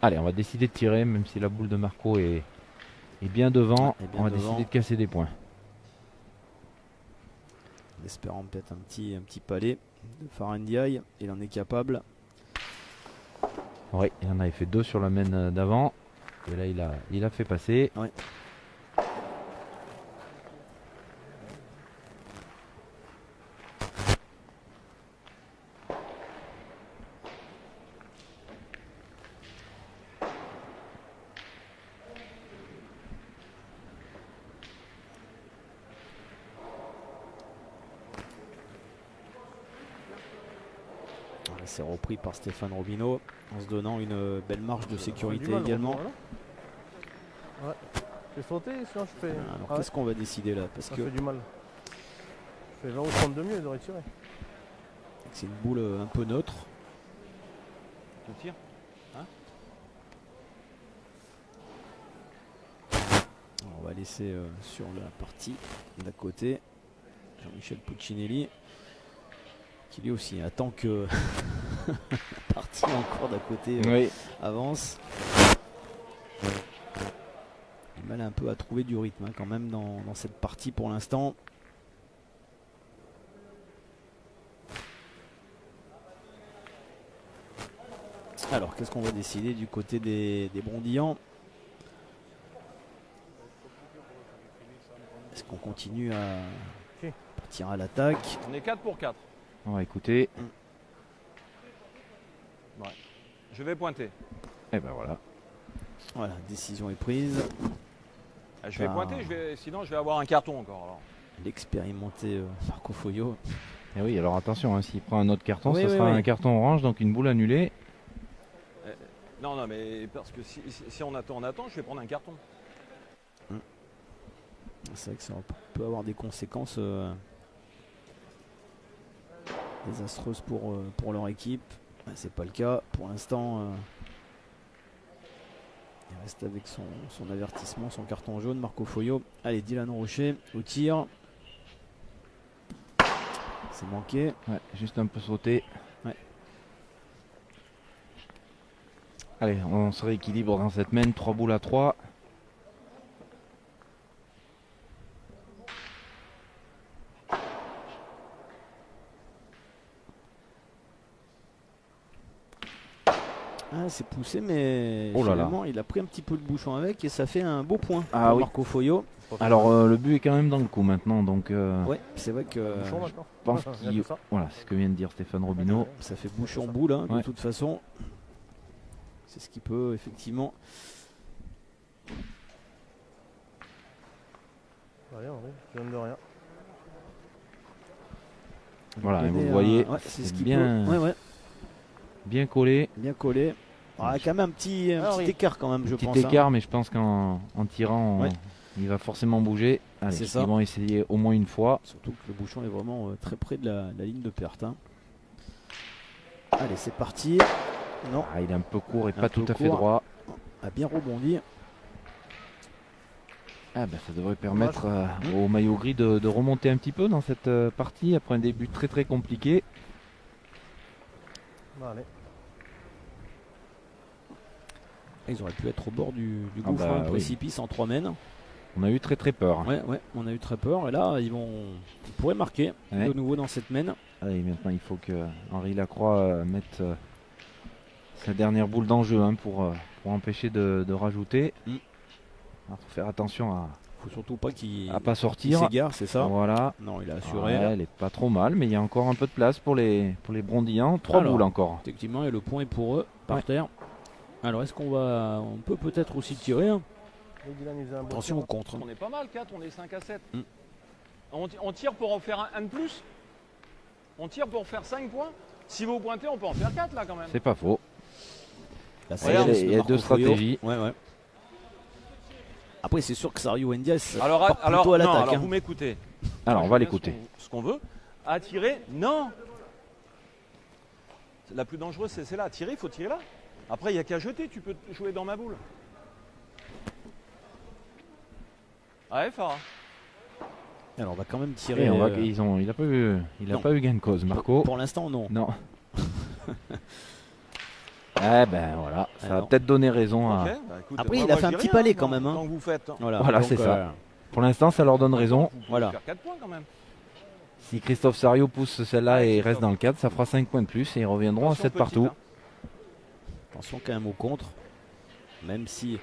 Allez, on va décider de tirer, même si la boule de Marco est bien devant. Est bien On va devant. décider de casser des points. En espérant peut-être un petit palais de Farandiaï. Il en est capable. Oui, il en avait fait 2 sur la main d'avant. Et là, il a fait passer. Ouais. C'est repris par Stéphane Robineau en se donnant une belle marge de sécurité également. Ouais. J'ai sauté, sinon je fais. Alors qu'est-ce qu'on va décider là? Parce Ça que fait du mal. Je fais 20 ou 30 de mieux, il devrait tirer. c'est une boule un peu neutre. Je tire. Alors, on va laisser sur la partie d'à côté Jean-Michel Puccinelli qui lui aussi attend que la partie encore d'à côté Oui. avance. Il a mal un peu à trouver du rythme hein, quand même dans cette partie pour l'instant. Alors qu'est-ce qu'on va décider du côté des Brondillants? Est-ce qu'on continue à partir à l'attaque? On est 4 pour 4. On va écouter. Ouais. Je vais pointer. Et ben voilà. Voilà, décision est prise. Je vais pointer, sinon je vais avoir un carton encore. Alors. L'expérimenté Marco Foglio. Et oui, alors attention, hein, s'il prend un autre carton, Oui, ça oui, sera oui. un carton orange, donc une boule annulée. Non, mais parce que si on attend, je vais prendre un carton. C'est vrai que ça peut avoir des conséquences désastreuses pour leur équipe. C'est pas le cas pour l'instant. Il reste avec son avertissement, son carton jaune, Marco Foglio. Allez, Dylan Rocher au tir. C'est manqué. Ouais, juste un peu sauté. Ouais. Allez, on se rééquilibre dans cette main. 3 boules à 3. Ah, c'est poussé, mais Oh là là. finalement, il a pris un petit peu de bouchon avec et ça fait un beau point Ah pour oui. Marco Foglio. Alors le but est quand même dans le coup maintenant, donc Ouais, c'est vrai que Bouchon maintenant. je pense Il y a qu'il... que ça. Voilà, c'est ce que vient de dire Stéphane Robineau. ça fait bouchon boule hein, de Ouais. toute façon. C'est ce qui peut effectivement. Rien, oui. Je viens de rien. Voilà, et vous donner le voyez, ouais, c'est ce c'est qui bien, peut. Ouais, bien collé. bien collé. Ah, quand même un petit oui. écart quand même, je Petit pense. hein. écart, mais je pense qu'en tirant, Ouais. il va forcément bouger. Allez, C'est ils ça. vont essayer au moins une fois. Surtout que le bouchon est vraiment très près de la ligne de perte. hein. Allez, c'est parti. Non, Ah, il est un peu court et Un pas peu tout à fait court. droit. a bien rebondi. Ah, ben, ça devrait permettre au maillot gris de remonter un petit peu dans cette partie après un début très très compliqué. Allez. Ils auraient pu être au bord du Ah gouffre, bah un oui. précipice en 3 mènes. On a eu très très peur. Ouais, on a eu très peur. Et là, ils pourraient marquer Ouais. de nouveau dans cette mène. Allez, maintenant il faut que Henri Lacroix mette sa dernière boule d'enjeu hein, pour empêcher de rajouter. Mm. Il faut faire attention à Faut surtout pas qu'il pas qu'il sortir. s'égare, c'est ça? Voilà. Non, il a assuré. Ouais, là. elle est pas trop mal, mais il y a encore un peu de place pour les Brondillants. 3 Alors. boules encore. Effectivement, et le point est pour eux, par Ouais. terre. Alors, on peut peut-être aussi tirer hein. Et Dylan, il faisait un bon Attention tir. au contre. On est pas mal, 4, on est 5 à 7. Mm. On tire pour en faire un de plus. On tire pour faire 5 points. Si vous pointez, on peut en faire 4 là quand même. C'est pas faux. Là, Il y a- c'est il y a Marco deux Foyo. stratégies. Ouais, ouais. Après, c'est sûr que Sario Endias Alors, part plutôt à non, l'attaque. alors hein. vous m'écoutez. Alors, on Je va dis bien l'écouter. Ce qu'on veut. À tirer, non. La plus dangereuse, c'est là. À tirer, il faut tirer là. Après, il n'y a qu'à jeter. Tu peux jouer dans ma boule. Ouais, Farah. Alors, on va quand même tirer. Et il n'a non. pas eu gain de cause, Marco. Pour l'instant, non. Non. Eh ben voilà, ça va Alors. peut-être donner raison à. Ok, bah, écoute, Après, moi, il a moi, fait un je dis petit rien, palais hein, quand même, hein. Tant que vous faites. Voilà, donc, c'est ça. Pour l'instant, ça leur donne raison. Vous pouvez Voilà. faire 4 points quand même. Si Christophe Sario pousse celle-là Ouais, et Christophe. reste dans le cadre, ça fera 5 points de plus et ils reviendront à Attention, 7 petite, partout. hein. Attention quand même au contre. Même si,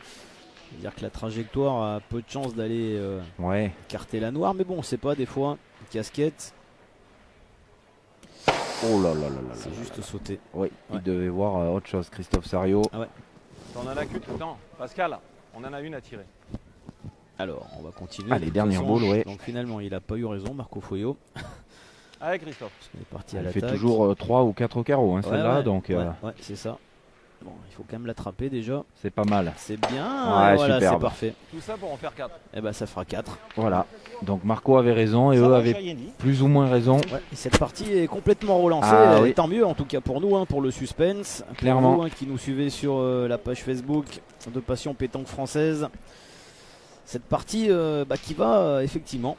je veux dire que la trajectoire a peu de chance d'aller Ouais, écarter la noire. Mais bon, on sait pas, des fois, une casquette, oh là là là là c'est là juste là. sauter. Oui, Ouais. il devait voir autre chose, Christophe Sario. T'en as qu'une. Attends, Pascal, on en a une à tirer. Alors, on va continuer. Allez, De toute dernière façon, boule, ouais. Donc finalement, il a pas eu raison, Marco Foyo. Allez, Christophe. Parce qu'on est parti à Elle fait l'attaque. toujours 3 ou 4 carreaux, hein, Ouais, celle-là, ouais, donc ouais, ouais, c'est ça. Bon, il faut quand même l'attraper déjà. c'est pas mal. C'est bien. Ouais, Et voilà, c'est superbe. parfait. Tout ça pour en faire 4. Et ben, ça fera 4. Voilà. Donc Marco avait raison et eux avaient plus ou moins raison. Ouais, et cette partie est complètement relancée, Ah, et oui. tant mieux en tout cas pour nous, hein, pour le suspense. Pour Clairement. vous, hein, qui nous suivez sur la page Facebook de Passion Pétanque Française. Cette partie qui va effectivement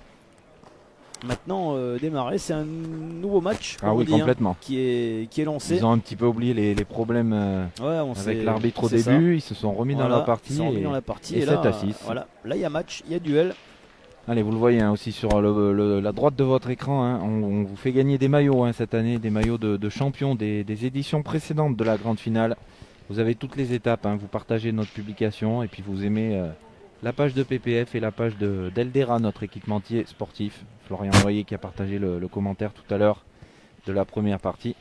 maintenant démarrer. C'est un nouveau match Ah comme oui, on dit, hein, complètement. qui est lancé. Ils ont un petit peu oublié les problèmes Ouais, on sait- avec l'arbitre au c'est ça. début. Ils se sont remis Voilà, dans la partie. ils sont remis et- dans la partie et et 7 là, à 6. voilà, là il y a match, il y a duel. Allez, vous le voyez hein, aussi sur la droite de votre écran. Hein, on vous fait gagner des maillots hein, cette année, des maillots de champions des éditions précédentes de la grande finale. Vous avez toutes les étapes. Hein, vous partagez notre publication et puis vous aimez la page de PPF et la page d'Eldera, notre équipementier sportif. Florian Noyer qui a partagé le commentaire tout à l'heure de la première partie.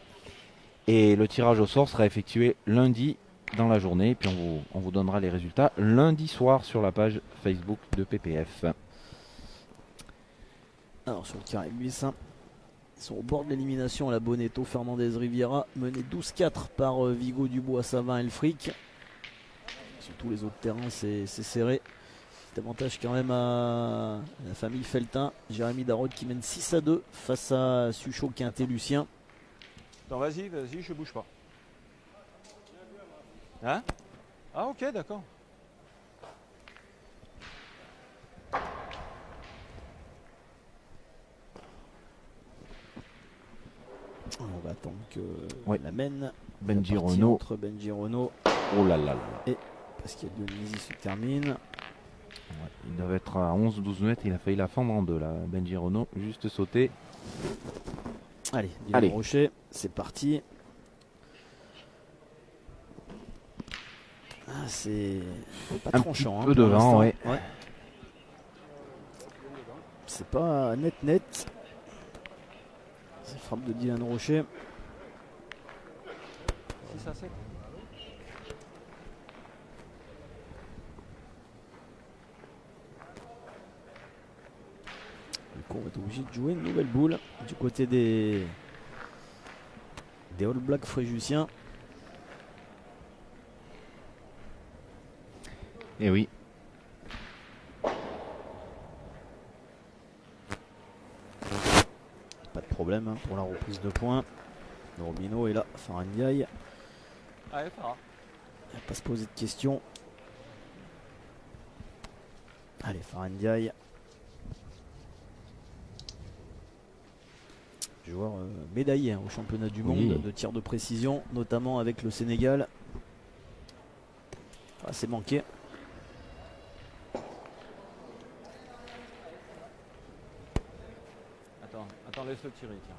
Et le tirage au sort sera effectué lundi dans la journée. Et puis on vous donnera les résultats lundi soir sur la page Facebook de PPF. Alors sur le carré 800, ils sont au bord de l'élimination à la Bonetto. Fernandez Riviera mené 12-4 par Vigo, Dubois, Savin et le Fric. Sur tous les autres terrains, c'est serré. Petit avantage quand même à la famille Feltin. Jérémy Darod qui mène 6-2 face à Suchot, Quintet, Lucien. Attends, vas-y, je bouge pas. Hein? Ah, ok, d'accord. On va attendre que Ouais. la mène. Benji La partie Renault. entre Benji Renault, Oh là là là. parce qu'il y a Dionisi se termine. Ouais, il devait être à 11-12 mètres. Il a failli la fendre en deux là. Benji Renault, juste sauté. Allez, Dylan Allez. Rocher, c'est parti. Ah, c'est pas Un tranchant. petit peu pour devant, l'instant. ouais. C'est pas net. C'est frappe de Dylan Rocher. 6 à 7. Du coup, on va être obligé de jouer une nouvelle boule du côté des All Blacks fréjusiens. Et oui. Pas de problème hein, pour la reprise de points. Robino est là, Farah Ndiaye. Allez, Farah. On va pas se poser de questions. Allez, Farah Ndiaye. Joueur médaillé hein, au championnat du Oui. monde de tir de précision, notamment avec le Sénégal. Ah, c'est manqué. Attends, laisse-le tirer, tiens.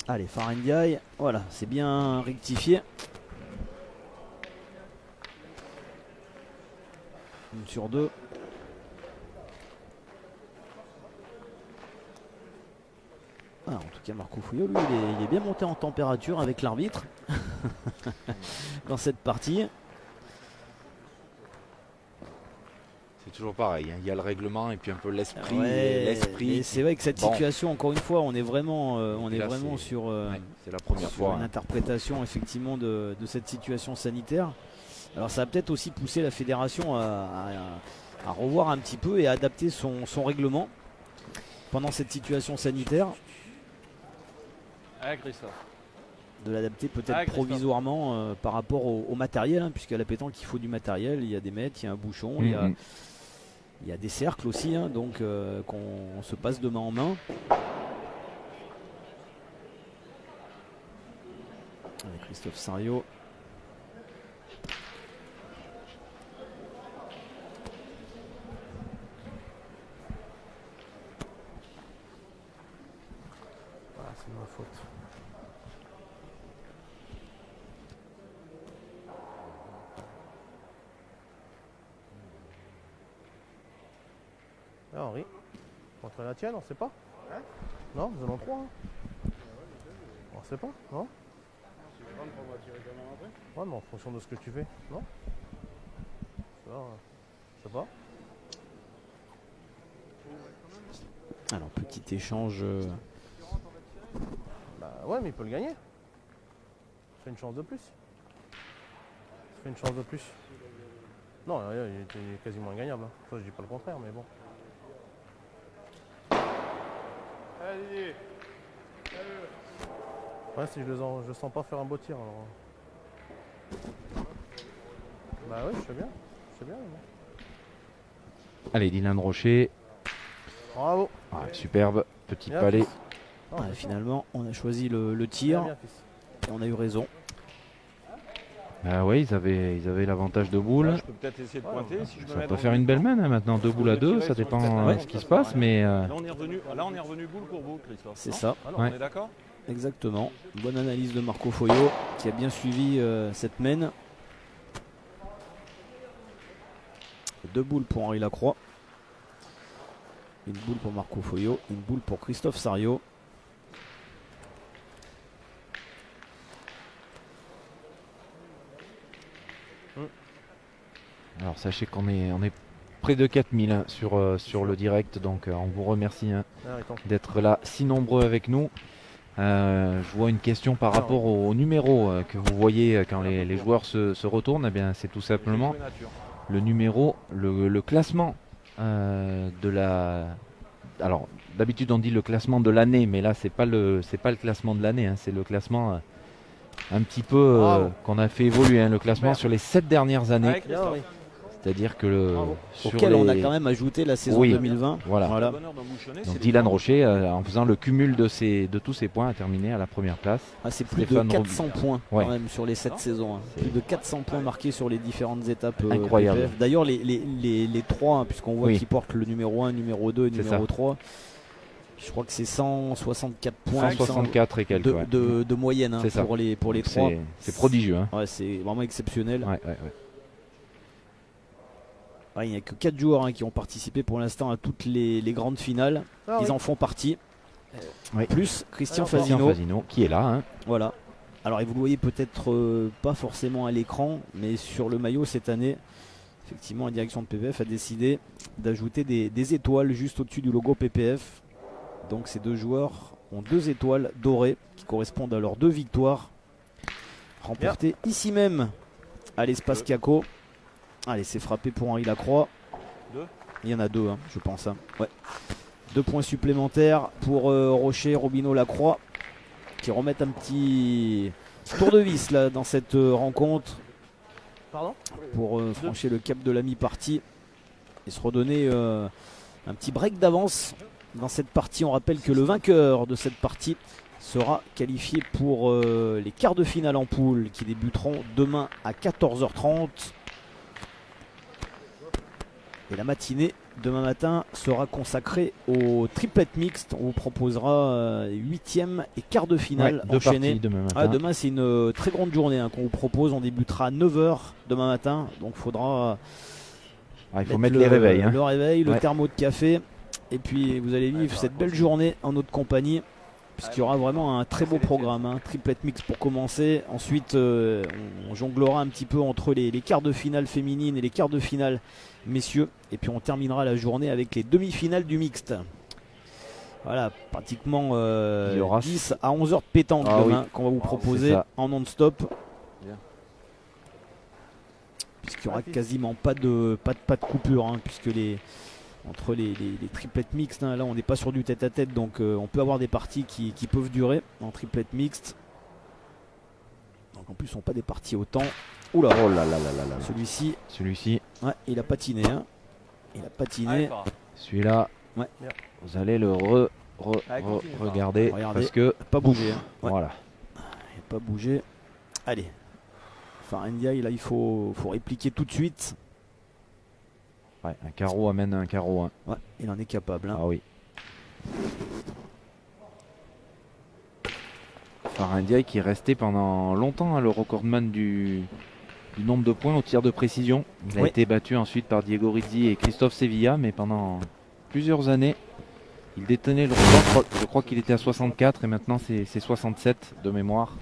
Allez, Farendiaï, voilà, c'est bien rectifié. 1 sur 2. Ah, en tout cas, Marco Fouillot, lui, il est bien monté en température avec l'arbitre dans cette partie. C'est toujours pareil, hein. Il y a le règlement et puis un peu l'esprit. Ouais, et c'est vrai que cette Bon. situation, encore une fois, on est vraiment, Là, sur, ouais, c'est la première sur fois. une Hein. interprétation effectivement de cette situation sanitaire. Alors ça a peut-être aussi poussé la fédération à revoir un petit peu et à adapter son règlement pendant cette situation sanitaire. Ah, Christophe. De l'adapter peut-être Ah, Christophe. provisoirement par rapport au matériel, hein, puisqu'à la pétanque il faut du matériel, il y a des mètres, il y a un bouchon, il y a des cercles aussi, hein, donc qu'on se passe de main en main. Avec Christophe Sario. Ah, c'est de ma faute. Ah, Henri, contre la tienne, on sait pas. Non, vous en avez 3. On sait pas, non? Ouais, mais en fonction de ce que tu fais, non? Je sais pas. Alors petit échange. Bah ouais, mais il peut le gagner. Ça fait une chance de plus. Ça fait une chance de plus. Non, il était quasiment ingagnable. Hein. Ça, je dis pas le contraire, mais bon. Allez, Ouais, si je le sens pas faire un beau tir. Alors... Bah ouais, je sais bien. Je sais bien. Mais bon. Allez, Dylan Rocher. Bravo. Ah, superbe. Petit Bien, palais. fils. Non, Ouais, bien finalement, on a choisi le sûr. tir Bien, fils. et on a eu raison. Ah oui, ils avaient l'avantage de boule. Là, je peux peut-être essayer de pointer si je me Ça mets peut dans faire le une belle but, non? main hein, maintenant, 2 boules à 2, ça dépend Ouais. de ce qui se passe, mais Là, on est revenu boule pour boule, Christophe. C'est non? ça, Alors, Ouais. on est d'accord? exactement. Bonne analyse de Marco Foyot qui a bien suivi cette main. 2 boules pour Henri Lacroix. Une boule pour Marco Foyot, une boule pour Christophe Sario. alors sachez qu'on est près de 4000 hein, sur le direct, donc on vous remercie hein, Ah, attends. d'être là si nombreux avec nous. Je vois une question par rapport au numéro que vous voyez quand les joueurs se retournent. Eh bien, c'est tout simplement J'ai joué nature. le numéro, le classement de la. Alors, d'habitude on dit le classement de l'année, mais là c'est pas le classement de l'année, hein, c'est le classement un petit peu Bravo. qu'on a fait évoluer, hein, le classement Super. sur les 7 dernières années. Ouais, Bien, Christophe. Henri. C'est-à-dire que Bravo. sur Auquel on a les- quand même ajouté la saison Oui. 2020. Voilà. Voilà. Le bonheur d'embouchonner, Donc c'est Dylan les- Rocher, en faisant le cumul de tous ses points, a terminé à la première place. Ah, c'est plus Stéphane de 400 points Ouais. quand même sur les 7 saisons. Hein. Plus de 400 points marqués sur les différentes étapes. Incroyable. PPF. D'ailleurs, les 3, hein, puisqu'on voit Oui. qui portent le numéro 1, numéro 2 et C'est numéro ça. 3, je crois que c'est 164 points 164 et quelques. de, ouais. de moyenne hein, C'est ça. pour les 3. C'est prodigieux. Hein. Ouais, c'est vraiment exceptionnel. Ouais, ouais, ouais. Ouais, il n'y a que 4 joueurs hein, qui ont participé pour l'instant à toutes les grandes finales. Ah, Ils oui. en font partie. Oui. Plus Christian Christian Fasino. Fasino, qui est là. Hein. Voilà. Alors, et vous le voyez peut-être pas forcément à l'écran, mais sur le maillot cette année, effectivement, la direction de PPF a décidé d'ajouter des étoiles juste au-dessus du logo PPF. Donc, ces 2 joueurs ont 2 étoiles dorées qui correspondent à leurs 2 victoires remportées ici même à l'espace Caco. Allez, c'est frappé pour Henri Lacroix. 2. Il y en a 2, hein, je pense. Hein. Ouais. 2 points supplémentaires pour Rocher, Robineau, Lacroix, qui remettent un petit tour de vis là, dans cette rencontre Pardon? pour franchir le cap de la mi-partie et se redonner un petit break d'avance dans cette partie. On rappelle que le vainqueur de cette partie sera qualifié pour les quarts de finale en poule qui débuteront demain à 14h30. Et la matinée demain matin sera consacré au triplette mixte. On vous proposera 8e et quart de finale Ouais, deux enchaînés. parties demain matin. Ah, demain c'est une très grande journée qu'on vous propose. On débutera à 9h demain matin. Donc il faudra Il faut mettre les réveils. Hein. le réveil, le Ouais. thermo de café. Et puis vous allez vivre cette belle journée en notre compagnie. Puisqu'il y aura vraiment un très beau programme. Hein. Triplette mix pour commencer. Ensuite on jonglera un petit peu entre les quarts de finale féminines et les quarts de finale messieurs. Et puis on terminera la journée avec les demi-finales du mixte. Voilà, pratiquement Il y aura 10 à 11 heures de pétanque Ah demain oui. qu'on va vous C'est proposer ça. en non-stop. Bien. Puisqu'il n'y aura quasiment pas de coupure, hein, puisque entre les triplettes mixtes, hein, là on n'est pas sur du tête-à-tête, donc on peut avoir des parties qui peuvent durer en triplette mixte. Donc en plus, on pas des parties autant. Oula, Oh là là là là là. celui-ci, Celui-ci, ouais, il a patiné. Hein. Il a patiné. celui-là, Ouais. vous allez le regarder Regardez. parce que Pas bougé. Hein. Ouais, voilà. il n'a pas bougé. Allez. Farendiaï, là il faut répliquer tout de suite. Ouais, un carreau amène un carreau. Hein. Ouais, il en est capable. Hein. Ah oui. Farendiaï qui est resté pendant longtemps le recordman du nombre de points au tir de précision. Il a Oui. été battu ensuite par Diego Rizzi et Christophe Sevilla, mais pendant plusieurs années, il détenait le record. Je crois qu'il était à 64 et maintenant c'est 67 de mémoire.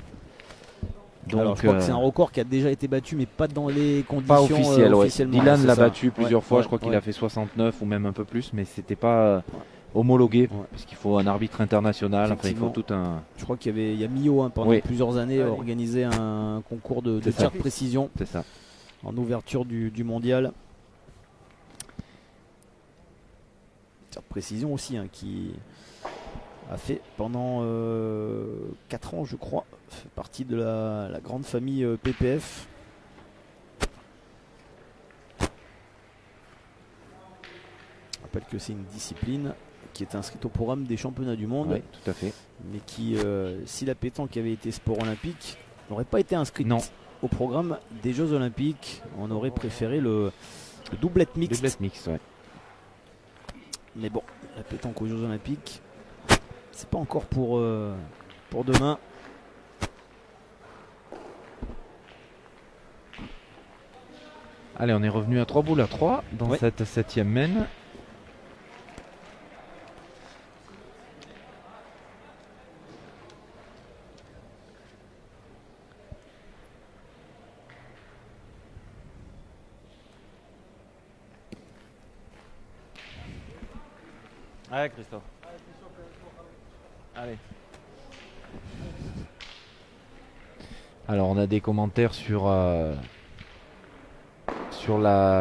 Donc, Alors, je crois que c'est un record qui a déjà été battu, mais pas dans les conditions pas officiel, ouais. officiellement. Dylan c'est l'a ça. battu plusieurs Ouais, fois, ouais, je crois qu'il ouais. a fait 69 ou même un peu plus, mais c'était pas homologué, Ouais. parce qu'il faut un arbitre international, enfin, il faut Effectivement. tout un... Je crois qu'il y a Mio hein, pendant Oui. plusieurs années organisé un concours de C'est tir ça. de précision C'est ça. en ouverture du mondial. Tir de précision aussi hein, qui a fait pendant 4 ans je crois, fait partie de la grande famille PPF. Je rappelle que c'est une discipline qui est inscrite au programme des championnats du monde, Oui, tout à fait. mais qui, si la pétanque avait été sport olympique, n'aurait pas été inscrite Non. au programme des Jeux olympiques. On aurait préféré le doublette mixte. Doublette mixte, ouais. Mais bon, la pétanque aux Jeux olympiques, c'est pas encore pour demain. Allez, on est revenu à 3 boules à 3 dans Ouais. cette 7e mène. Allez, Christophe. Allez. Alors on a des commentaires sur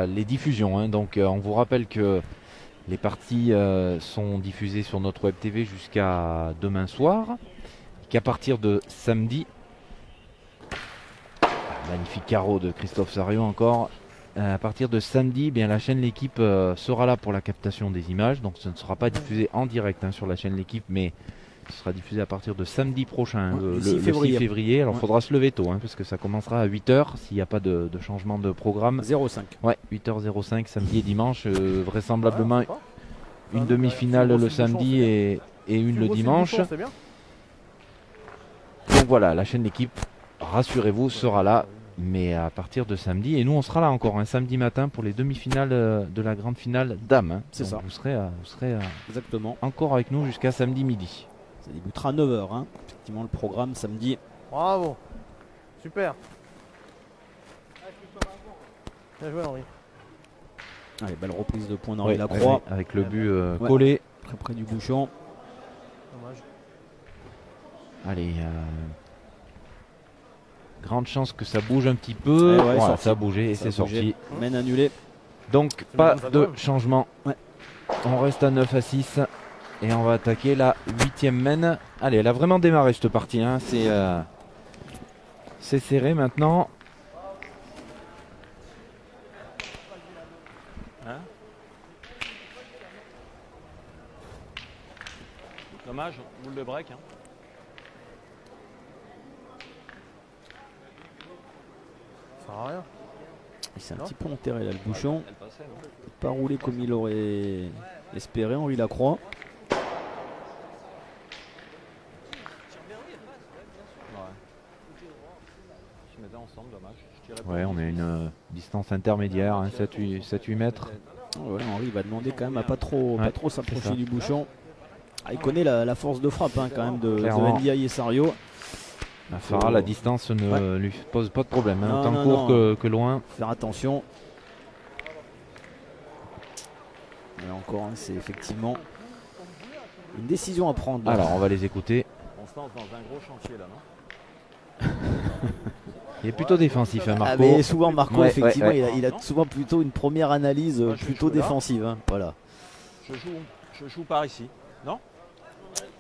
les diffusions. Hein. Donc on vous rappelle que les parties sont diffusées sur notre web TV jusqu'à demain soir. Qu'à partir de samedi, magnifique carreau de Christophe Sario encore. À partir de samedi, bien, la chaîne L'équipe sera là pour la captation des images. Donc ce ne sera pas diffusé en direct sur la chaîne L'équipe, mais ce sera diffusé à partir de samedi prochain, Ouais, le le 6 6 février. février. Alors il Ouais. faudra se lever tôt, parce que ça commencera à 8h s'il n'y a pas de changement de programme. 0,5. Ouais, 8h05 samedi et dimanche, vraisemblablement une demi-finale le samedi et une le dimanche. C'est bien. Donc voilà, la chaîne L'équipe, rassurez-vous, sera là, mais à partir de samedi. Et nous, on sera là encore un samedi matin pour les demi-finales de la grande finale dames. Hein. C'est Donc ça. Vous serez Exactement. encore avec nous jusqu'à samedi midi. Ça débutera à 9h. Hein. Effectivement, le programme samedi. Bravo. Super. Bien joué, Henri. Allez, belle reprise de points d'Henri Ouais, Lacroix. avec le but Ouais. collé. Très près du bouchon. Dommage. Allez, grande chance que ça bouge un petit peu. Eh ouais, Voilà, sorti. ça a bougé et Ça a c'est bougé. sorti. Mène annulée. Donc pas bien, ça de donne. changement. Ouais. On reste à 9 à 6 et on va attaquer la 8e mène. Allez, elle a vraiment démarré cette partie. Hein. C'est serré maintenant. Hein? Dommage, boule de break. Hein. Ça sert à rien. Il s'est un petit peu enterré là le bouchon. Elle passait, non? Pas roulé comme il aurait espéré Henri Lacroix. Je mettais ensemble, dommage. Je tirais Ouais, pas. on est à une distance intermédiaire, hein, 7-8 mètres. Ouais, Henri va demander quand même à pas trop c'est ça. s'approcher du bouchon. Ah, il connaît la force de frappe hein, quand même de Clairement. Ndiaye et Sario. Farah, la distance ne lui pose pas de problème, hein, Non, autant non, court non. que loin. Faire attention. Mais encore, hein, c'est effectivement une décision à prendre. là. Alors, on va les écouter. On se lance dans un gros chantier là, non? Il est plutôt défensif, hein, Ah, Marco. mais souvent Marco, Ouais, effectivement, ouais, ouais. Il a souvent plutôt une première analyse Moi, je plutôt joue là. défensive. hein, voilà. Je joue par ici. Non?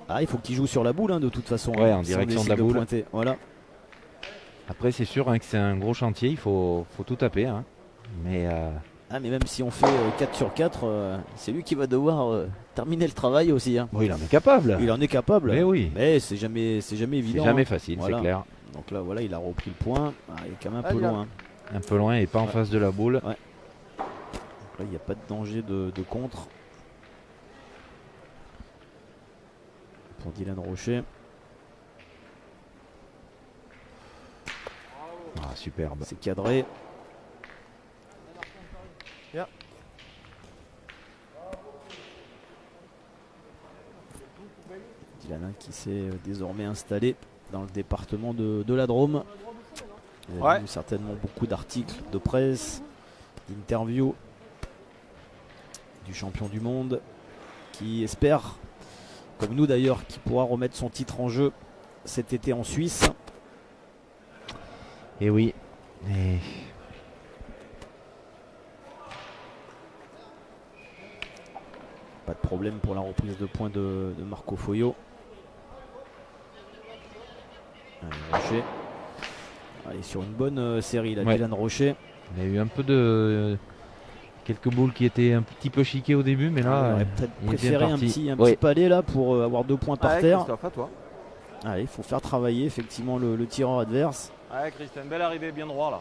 Ah, il faut qu'il joue sur la boule hein, de toute façon. Ouais, hein, en si on direction de décide la boule. pointer. Voilà. Après, c'est sûr hein, que c'est un gros chantier, il faut tout taper. Hein. Mais Ah, mais même si on fait 4 sur 4, c'est lui qui va devoir terminer le travail aussi. hein. bon, il en est capable. Il en est capable. Mais oui, Mais c'est jamais c'est évident. jamais hein. facile, Voilà. c'est clair. Donc là, voilà, il a repris le point. Ah, il est quand même un Ah, peu bien. loin. Un peu loin et pas en Ouais. face de la boule. Donc là, il n'y a pas de danger de contre. Pour Dylan Rocher. Ah, superbe. C'est cadré. Bien. Dylan hein, qui s'est désormais installé dans le département de la Drôme. Il a Ouais. lu certainement beaucoup d'articles de presse, d'interviews du champion du monde qui espère, comme nous d'ailleurs, qu'il pourra remettre son titre en jeu cet été en Suisse. Et oui. Et Pas de problème pour la reprise de points de Marco Foyo. Allez, Rocher. Allez, sur une bonne série, là, Ouais. Dylan Rocher. il y a eu un peu de. Quelques boules qui étaient un petit peu chiquées au début, mais Il là, aurait peut-être il est bien préféré un parti. petit Ouais. palais là pour avoir 2 points par Ouais, terre. Christophe, à toi. Allez, il faut faire travailler effectivement le tireur adverse. Ouais, Christian, belle arrivée, bien droit là.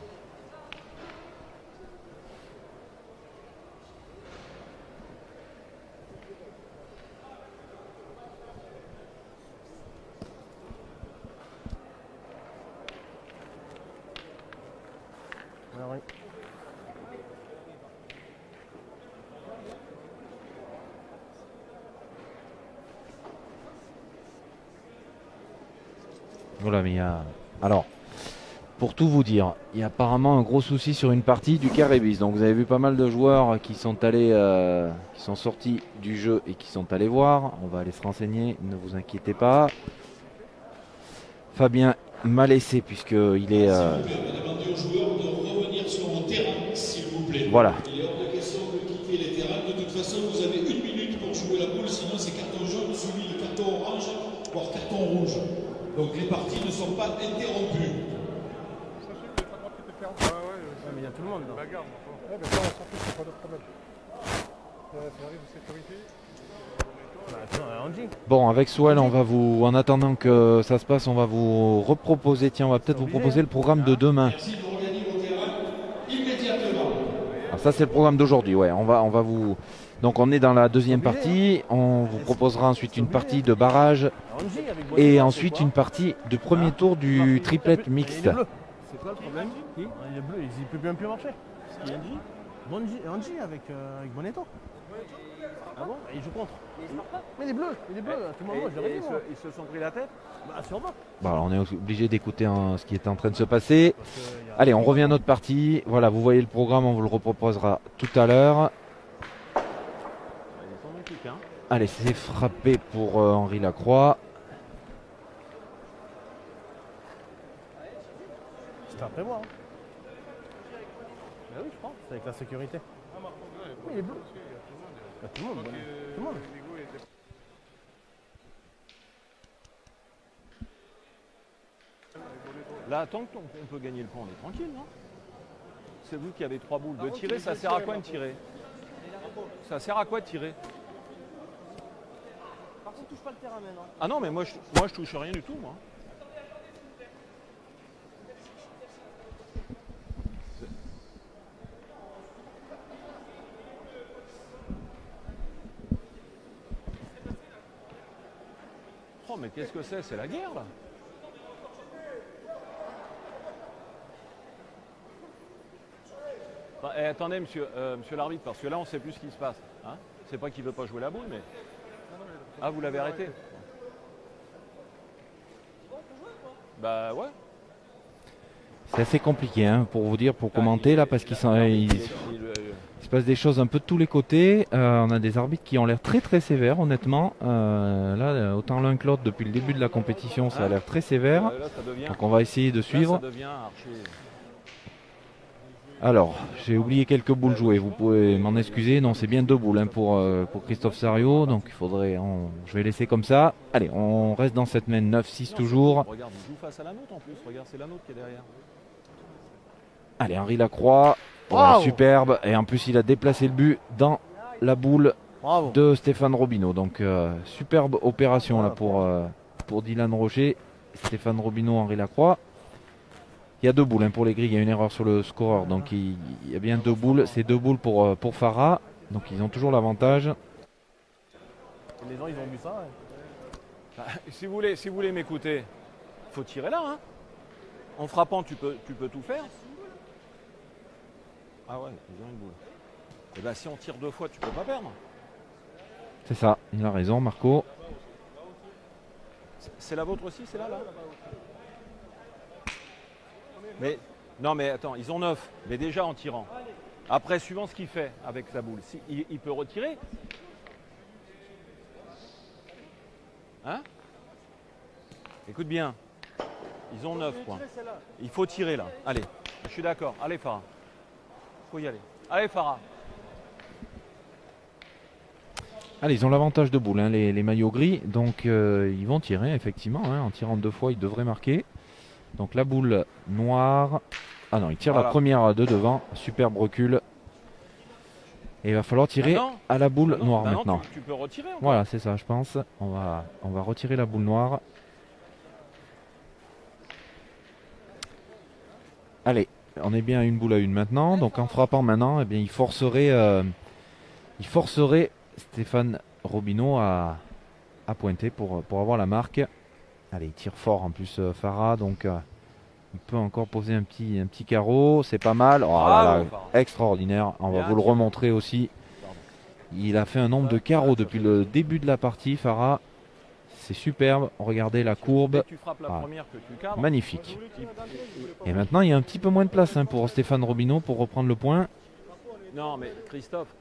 Ah, oui. Voilà, mais il y a. Alors, pour tout vous dire, il y a apparemment un gros souci sur une partie du Caribis. Donc vous avez vu pas mal de joueurs qui sont allés, qui sont sortis du jeu et qui sont allés voir. On va aller se renseigner, ne vous inquiétez pas. Fabien m'a laissé puisqu'il est. Demandez aux joueurs de revenir sur le terrain, s'il vous plaît. Voilà. Il est hors de question de quitter les terrains. De toute façon, vous avez 1 minute pour jouer la boule, sinon c'est carton jaune suivi de carton orange, voire carton rouge. Donc les parties ne sont pas interrompues. Sachez que les 50 étaient fermés. Ouais, mais il y a tout le monde là. Bagarre, ouais, mais ça, on s'en fout, c'est pas notre problème. C'est arrive de sécurité. Bah, attends, Angie. Bon, avec Swell, on va vous, en attendant que ça se passe, on va vous reproposer. Tiens, on va peut-être vous proposer le programme de demain. Merci de regagner vos terrains immédiatement. Alors ça, c'est le programme d'aujourd'hui. Ouais, on va vous. Donc, on est dans la deuxième partie. On vous proposera ensuite une partie de barrage Angie avec Bonnet, et c'est ensuite quoi une partie de premier tour du triplet mixte. Et les bleus. C'est quoi le problème? Qui? Les bleus, ils ne peuvent même plus marcher. Qui, Angie? Angie avec Bonetto. Ah bon? Et ils jouent contre. Mais les bleus, à tout moment, j'aurais dit moi. Ils se sont pris la tête. Bah sûrement. Bon, alors, on est obligé d'écouter ce qui est en train de se passer. Parce que y a- Allez, on revient à notre partie. Voilà, vous voyez le programme, on vous le reproposera tout à l'heure. Ils sont magnifiques, hein. Allez, c'est frappé pour Henri Lacroix. C'était après moi. Hein. Bah oui, je crois. C'est avec la sécurité. Oui, les bleus. Bah, tout le monde. Tout le monde. Là, tant qu'on peut gagner le point, on est tranquille, non? C'est vous qui avez 3 boules. De tirer, ça sert à quoi de tirer? Ça sert à quoi de tirer? Par contre, touche pas le terrain maintenant. Ah non, mais moi je touche rien du tout, moi. mais qu'est-ce que c'est? C'est la guerre, là. Enfin, attendez, monsieur l'arbitre, parce que là, on ne sait plus ce qui se passe. Hein, c'est pas qu'il ne veut pas jouer la boule, mais... Ah, vous l'avez arrêté? Bah ouais. C'est assez compliqué hein, pour vous dire, pour commenter là, parce qu'il se passe des choses un peu de tous les côtés. On a des arbitres qui ont l'air très très sévères, honnêtement. Là, autant l'un que l'autre, depuis le début de la compétition, ça a l'air très sévère. Là, ça devient, donc on va essayer de suivre. ça devient archi... Alors, j'ai oublié quelques boules jouées, vous pouvez m'en excuser. Non, c'est bien 2 boules hein, pour Christophe Sario, donc il faudrait, je vais laisser comme ça. Allez, on reste dans cette main 9-6 toujours. Regarde, il joue face à la nôtre en plus, regarde, c'est la nôtre qui est derrière. Allez, Henri Lacroix, voilà, superbe, et en plus il a déplacé le but dans la boule de Stéphane Robineau. Donc superbe opération là pour Dylan Rocher, Stéphane Robineau, Henri Lacroix. Il y a 2 boules hein, pour les grilles, il y a une erreur sur le scoreur, donc il y a bien 2 boules, c'est 2 boules pour Farah, donc ils ont toujours l'avantage. Les gens ils ont vu ça. Ouais. Ah, si vous voulez m'écouter, il faut tirer là. Hein. En frappant, tu peux tout faire. Ah ouais, ils ont une boule. Et bien si on tire 2 fois, tu peux pas perdre. C'est ça, il a raison Marco. C'est la vôtre aussi, c'est là. Mais non, mais attends, ils ont 9, mais déjà en tirant. Après, suivant ce qu'il fait avec sa boule, il peut retirer. Hein? Écoute bien, ils ont 9 points. Il faut tirer là. Allez, je suis d'accord. Allez, Farah. Il faut y aller. Allez, Farah. Allez, ils ont l'avantage de boule, hein, les maillots gris, donc ils vont tirer effectivement. Hein, en tirant 2 fois, ils devraient marquer. Donc la boule noire. Ah non, il tire la première de devant. Superbe recul. Et il va falloir tirer à la boule noire maintenant. Tu peux retirer encore. Voilà, c'est ça, je pense. On va retirer la boule noire. Allez, on est bien à une boule à une maintenant. Donc en frappant maintenant, eh bien, il forcerait Stéphane Robineau à pointer pour avoir la marque. Allez, il tire fort en plus Farah, donc il peut encore poser un petit carreau, c'est pas mal. Oh là là, extraordinaire, on va vous le remontrer aussi. Il a fait un nombre de carreaux depuis le début de la partie, Farah. C'est superbe, regardez la courbe. Magnifique. Et maintenant, il y a un petit peu moins de place hein, pour Stéphane Robineau pour reprendre le point. Non, mais Christophe,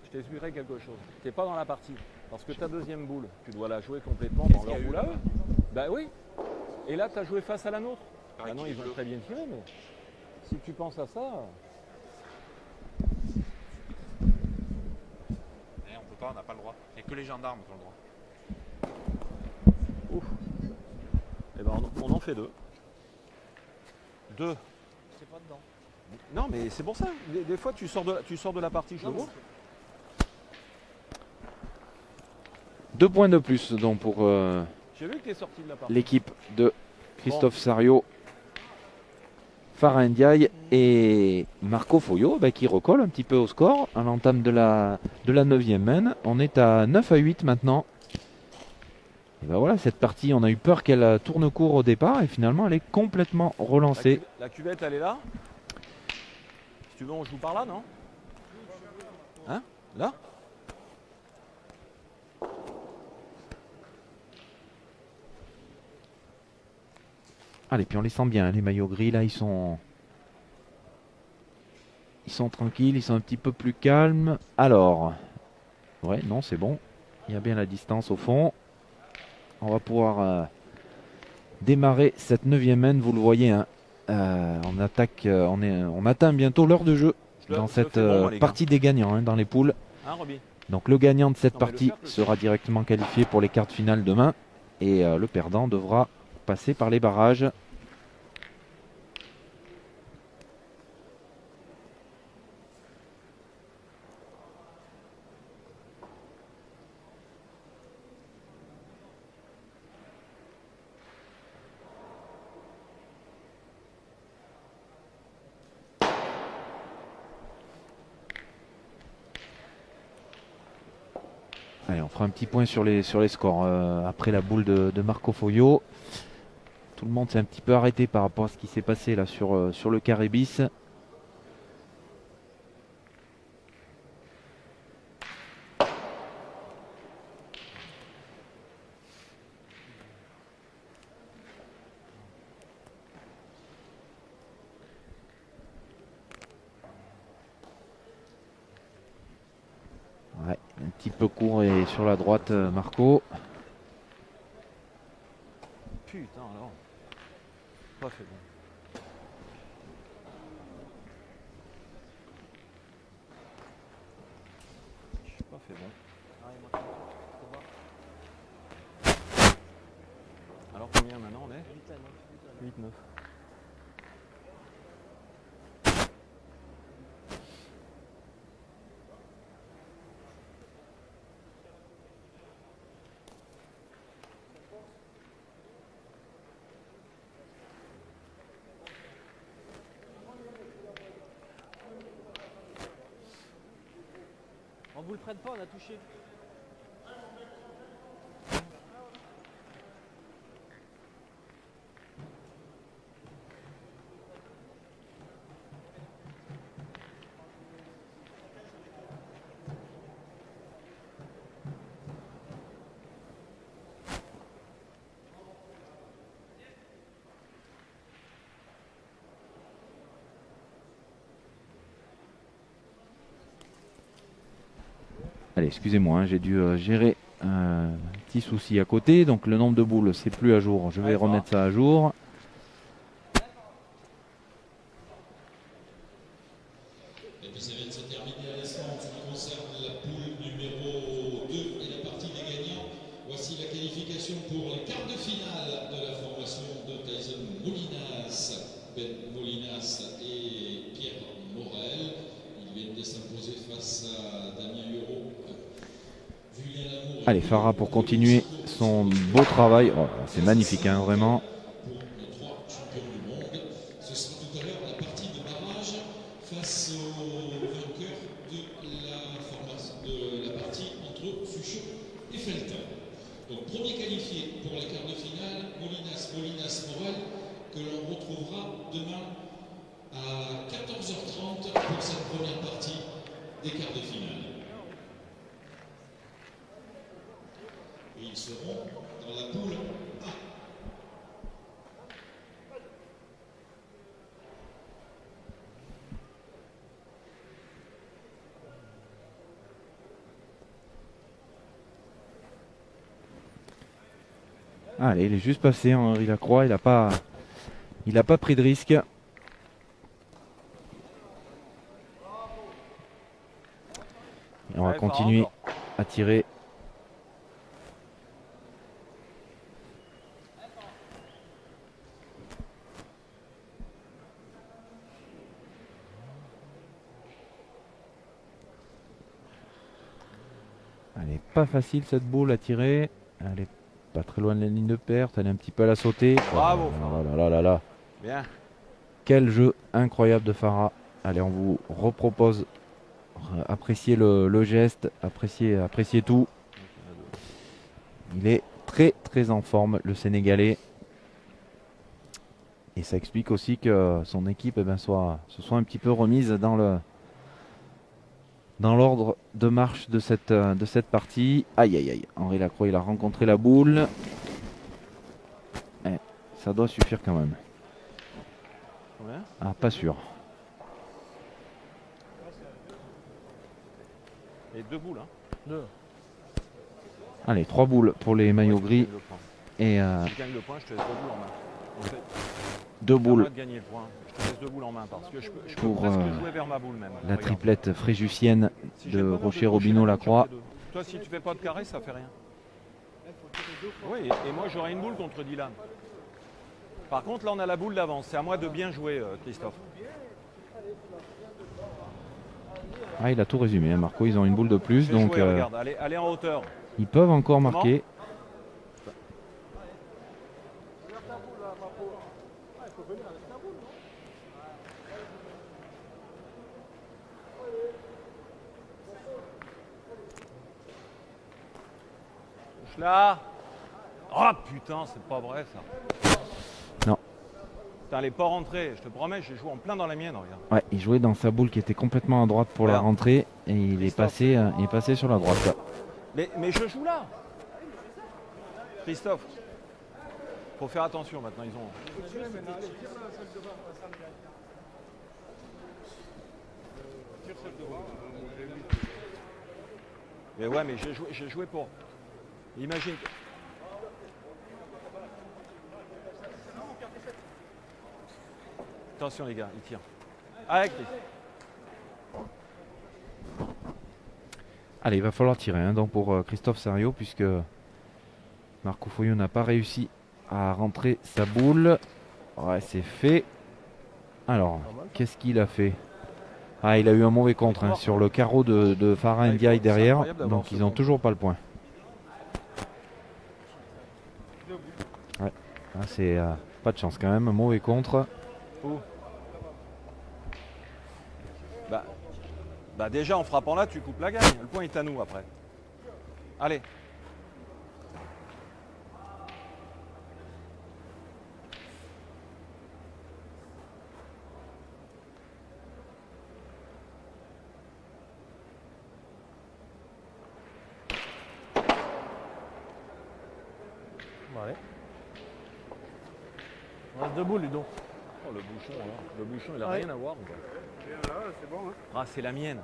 je t'expliquerai quelque chose. Tu n'es pas dans la partie. Parce que ta deuxième boule, tu dois la jouer complètement dans leur boule à eux. Bah oui. Et là, tu as joué face à la nôtre. Ah non, ils vont très bien tirer, mais si tu penses à ça. On peut pas, on n'a pas le droit. Il n'y a que les gendarmes qui ont le droit. Ouf. Et ben on en fait 2. 2. C'est pas dedans. Non, mais c'est pour ça. Des fois, tu sors de la partie, je le vois. 2 points de plus donc pour l'équipe de Christophe Sario, Farah Ndiaye et Marco Foyo qui recolle un petit peu au score à l'entame de la 9e main. On est à 9-8 maintenant. Et ben voilà, cette partie, on a eu peur qu'elle tourne court au départ et finalement elle est complètement relancée. La cuvette, elle est là. Si tu veux, on joue par là, non? Hein? Là? Allez, puis on les sent bien, les maillots gris là, ils sont tranquilles, ils sont un petit peu plus calmes. Alors, ouais, non, c'est bon. Il y a bien la distance au fond. On va pouvoir démarrer cette 9e main, vous le voyez. Hein. On attaque, on atteint bientôt l'heure de jeu dans cette partie des gagnants hein, dans les poules. Hein, donc le gagnant de cette partie sera directement qualifié pour les quarts de finale demain. Et le perdant devra passer par les barrages. Allez, on fera un petit point sur les scores. Après la boule de Marco Foglio, tout le monde s'est un petit peu arrêté par rapport à ce qui s'est passé là sur le carré bis. Ouais, un petit peu court et sur la droite, Marco. Putain alors. Pas fait bon. Je pas fait bon. Alors combien maintenant on est 8-9. On vous le prenne pas, on a touché. Allez, excusez-moi, hein, j'ai dû gérer un petit souci à côté. Donc le nombre de boules, c'est plus à jour. Je vais remettre ça à jour. Et puis ça vient de se terminer à l'instant en ce qui concerne la poule numéro 2 et la partie des gagnants. Voici la qualification pour les quarts de finale de la formation de Tyson Molinas. Ben Molinas et Pierre Morel. Ils viennent de s'imposer face à Damien Hureau. Allez, Farah pour continuer son beau travail. Oh, c'est magnifique, hein, vraiment. Pour les 3 champions du monde. Ce sera tout à l'heure la partie de barrage face au vainqueur de la partie entre Fuchon et Feltin. Donc premier qualifié pour la quart de finale, Molinas Morel, que l'on retrouvera demain à 14h30 pour cette première partie des quarts de finale. Et ils seront dans la poule A. Allez, il est juste passé, Henri Lacroix. Il n'a pas pris de risque. Et on va continuer à tirer. Elle est pas facile cette boule à tirer. Elle est pas très loin de la ligne de perte. Elle est un petit peu à la sauter. Bravo. Oh là là là là. Bien. Quel jeu incroyable de Farah. Allez, on vous repropose. Appréciez le geste. Appréciez tout. Il est très très en forme, le Sénégalais. Et ça explique aussi que son équipe se soit un petit peu remise dans l'ordre de marche de cette partie. Aïe aïe aïe, Henri Lacroix il a rencontré la boule. Ça doit suffire quand même. Ouais. Ah, pas sûr. Et 2 boules, hein. 2. Allez, 3 boules pour les maillots gris. Et Si tu gagnes le point, je te laisse 2 boules en main. En fait, 2 boules. de gagner le point. Je te laisse 2 boules en main parce que je peux pour presque jouer vers ma boule même. la Regarde. triplette fréjussienne Si j'ai de le bonheur Rocher toucher Robineau la boule, Lacroix. ça fait 2. Toi, si tu fais pas de carré, ça fait rien. Oui, et moi j'aurai une boule contre Dylan. Par contre, là on a la boule d'avance. C'est à moi de bien jouer, Christophe. Ah, il a tout résumé, hein, Marco. Ils ont une boule de plus, Je vais donc jouer, regarde, allez en hauteur. ils peuvent encore Comment marquer. touche là. Oh putain, c'est pas vrai ça. Non. Putain, elle est pas rentrée. Je te promets, j'ai joué en plein dans la mienne, regarde. Ouais, il jouait dans sa boule qui était complètement à droite pour la Regarde. rentrée et il est passé sur la droite. Là. Mais je joue là. Christophe. Faut faire attention maintenant, ils ont. Mais ouais, mais j'ai joué pour. Imagine. Attention les gars, il tire. Allez, Chris. Allez, il va falloir tirer hein, donc pour Christophe Sario puisque Marco Foglio n'a pas réussi à rentrer sa boule. Ouais, c'est fait. Alors, qu'est-ce qu'il a fait? Ah, il a eu un mauvais contre hein, sur le carreau de Farah Ndiaye derrière. Donc, ils n'ont toujours pas le point. Ouais, là, c'est pas de chance quand même. Un mauvais contre. Bah déjà en frappant là, tu coupes la gagne. Le point est à nous après. Allez. Bon, allez. On reste debout, Ludo. Oh, le bouchon, là. Le bouchon, il a Ouais. rien à voir. Quoi. C'est bon, hein. Ah, c'est la mienne.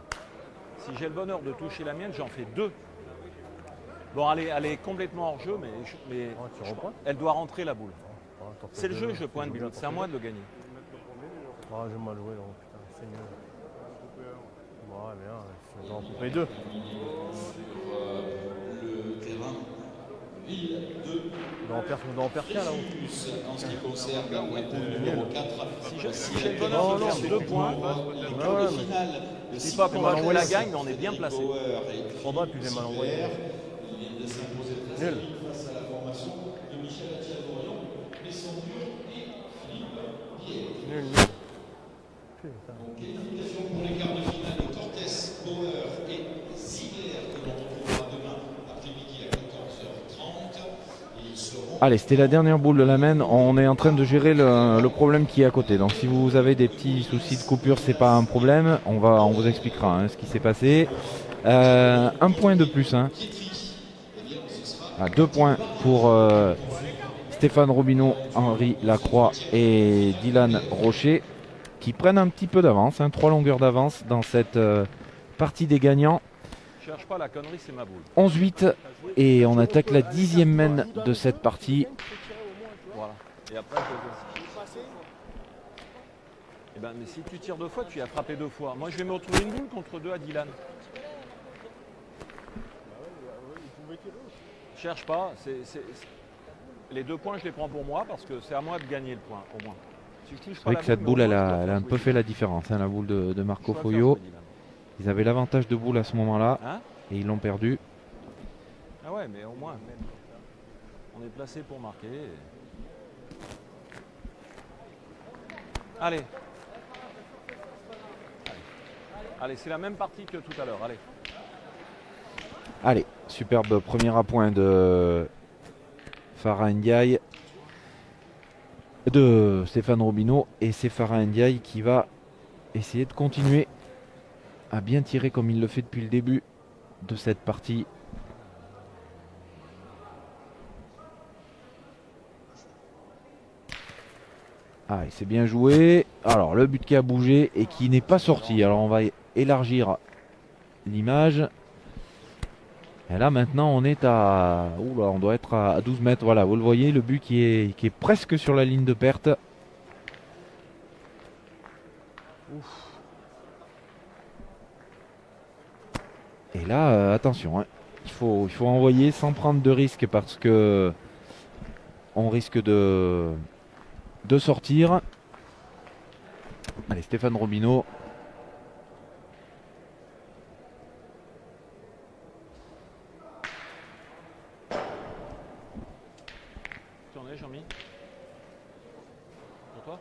Si j'ai le bonheur de toucher la mienne, j'en fais 2. Bon, elle est complètement hors jeu, mais tu repointes. elle doit rentrer la boule. Ah, t'en fais C'est le deux, jeu, je pointe, déjà, c'est à moi de le gagner. Ah, j'ai mal joué, donc putain, c'est mieux. Ouais, bien, je vais en couper deux. Le terrain, Ville 2. On doit en perdre qu'un là-haut. En ce qui concerne la poule numéro 4. Si j'ai le bonheur de faire 2 points, je dis pas qu'on va jouer la gagne, mais on est bien placé. Trop bas, puis j'ai mal envoyé. Nul. Nul, nul. Putain. Qualification pour les quarts de finale de Cortés, Bauer et Ziegler que l'on retrouvera demain après-midi à 14h30. Ils seront Allez, c'était la dernière boule de la main. On est en train de gérer le problème qui est à côté. Donc si vous avez des petits soucis de coupure, c'est pas un problème. On vous expliquera hein, ce qui s'est passé. Un point de plus. Hein. 2 points pour Stéphane Robineau, Henri Lacroix et Dylan Rocher qui prennent un petit peu d'avance. 3 longueurs d'avance dans cette partie des gagnants. Cherche pas la connerie, c'est ma boule. 11-8 et on attaque la 10e main de cette partie. Voilà. Et après, eh ben, mais si tu tires 2 fois, tu as frappé 2 fois. Moi, je vais me retrouver une boule contre 2 à Dylan. Cherche pas. Les 2 points, je les prends pour moi parce que c'est à moi de gagner le point, au moins. Si je touche C'est pas vrai la que cette mais au boule, elle moins, je a dois faire un peu jouer fait la différence, la boule de Marco Je dois faire Foglio. jouer Dylan. Ils avaient l'avantage de boule à ce moment-là Hein? et ils l'ont perdu. Ah ouais, mais au moins, on est placé pour marquer. Allez. Allez, c'est la même partie que tout à l'heure. Allez. Allez, superbe premier à point de Farah Ndiaye, de Stéphane Robineau, et c'est Farah Ndiaye qui va essayer de continuer à bien tirer comme il le fait depuis le début de cette partie. Ah, c'est bien joué. Alors, le but qui a bougé et qui n'est pas sorti. Alors, on va élargir l'image. Et là, maintenant, on est à... Oula, on doit être à 12 mètres. Voilà, vous le voyez, le but qui est presque sur la ligne de perte. Ouf. Et là, attention, hein. Il faut envoyer sans prendre de risque parce que on risque de sortir. Allez, Stéphane Robineau. Tournez, Jean-Mi. Pour toi?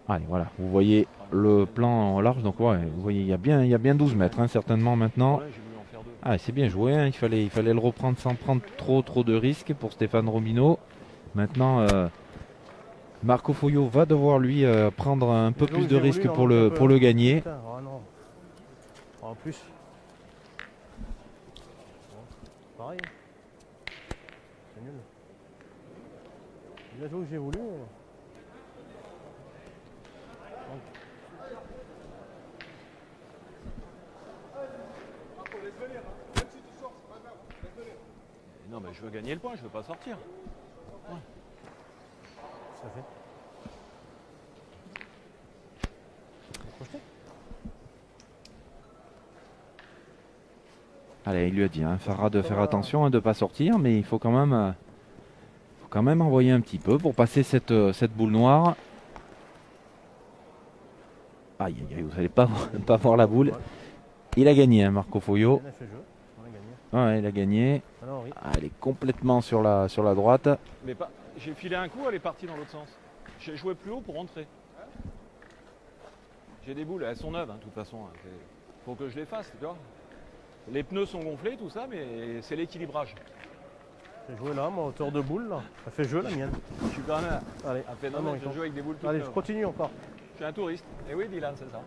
Allez, voilà, vous voyez le plan en large. Donc, ouais, vous voyez, il y a bien 12 mètres, hein, certainement maintenant. Ouais, j'ai voulu en faire 2. Ah, c'est bien joué, hein. Il fallait le reprendre sans prendre trop de risques pour Stéphane Romino. Maintenant, Marco Foglio va devoir lui prendre un peu plus de risques pour le gagner. Putain, oh non. En plus. Bon, pareil. C'est nul. Il a joué que j'ai voulu. Non, mais je veux gagner le point, je veux pas sortir. Ça fait. Allez, il lui a dit, hein, Farah, de faire attention, hein, de ne pas sortir, mais il faut quand même envoyer un petit peu pour passer cette boule noire. Aïe, aïe, aïe, vous n'allez pas voir la boule. Il a gagné, hein, Marco Foglio. Il a fait jeu. On a gagné. Ouais, il a gagné. Alors, oui. Ah, elle est complètement sur la droite. Mais pas. J'ai filé un coup, elle est partie dans l'autre sens. J'ai joué plus haut pour rentrer. J'ai des boules, elles sont neuves, hein, de toute façon. Hein. Faut que je les fasse, tu vois. Les pneus sont gonflés, tout ça, mais c'est l'équilibrage. J'ai joué là, moi, hauteur de boule. Là. Ça fait jeu la mienne. Je suis quand même Allez, un phénomène, je joue avec des boules toutes allez, neuves. je continue encore. Je suis un touriste. Et oui, Dylan, c'est ça.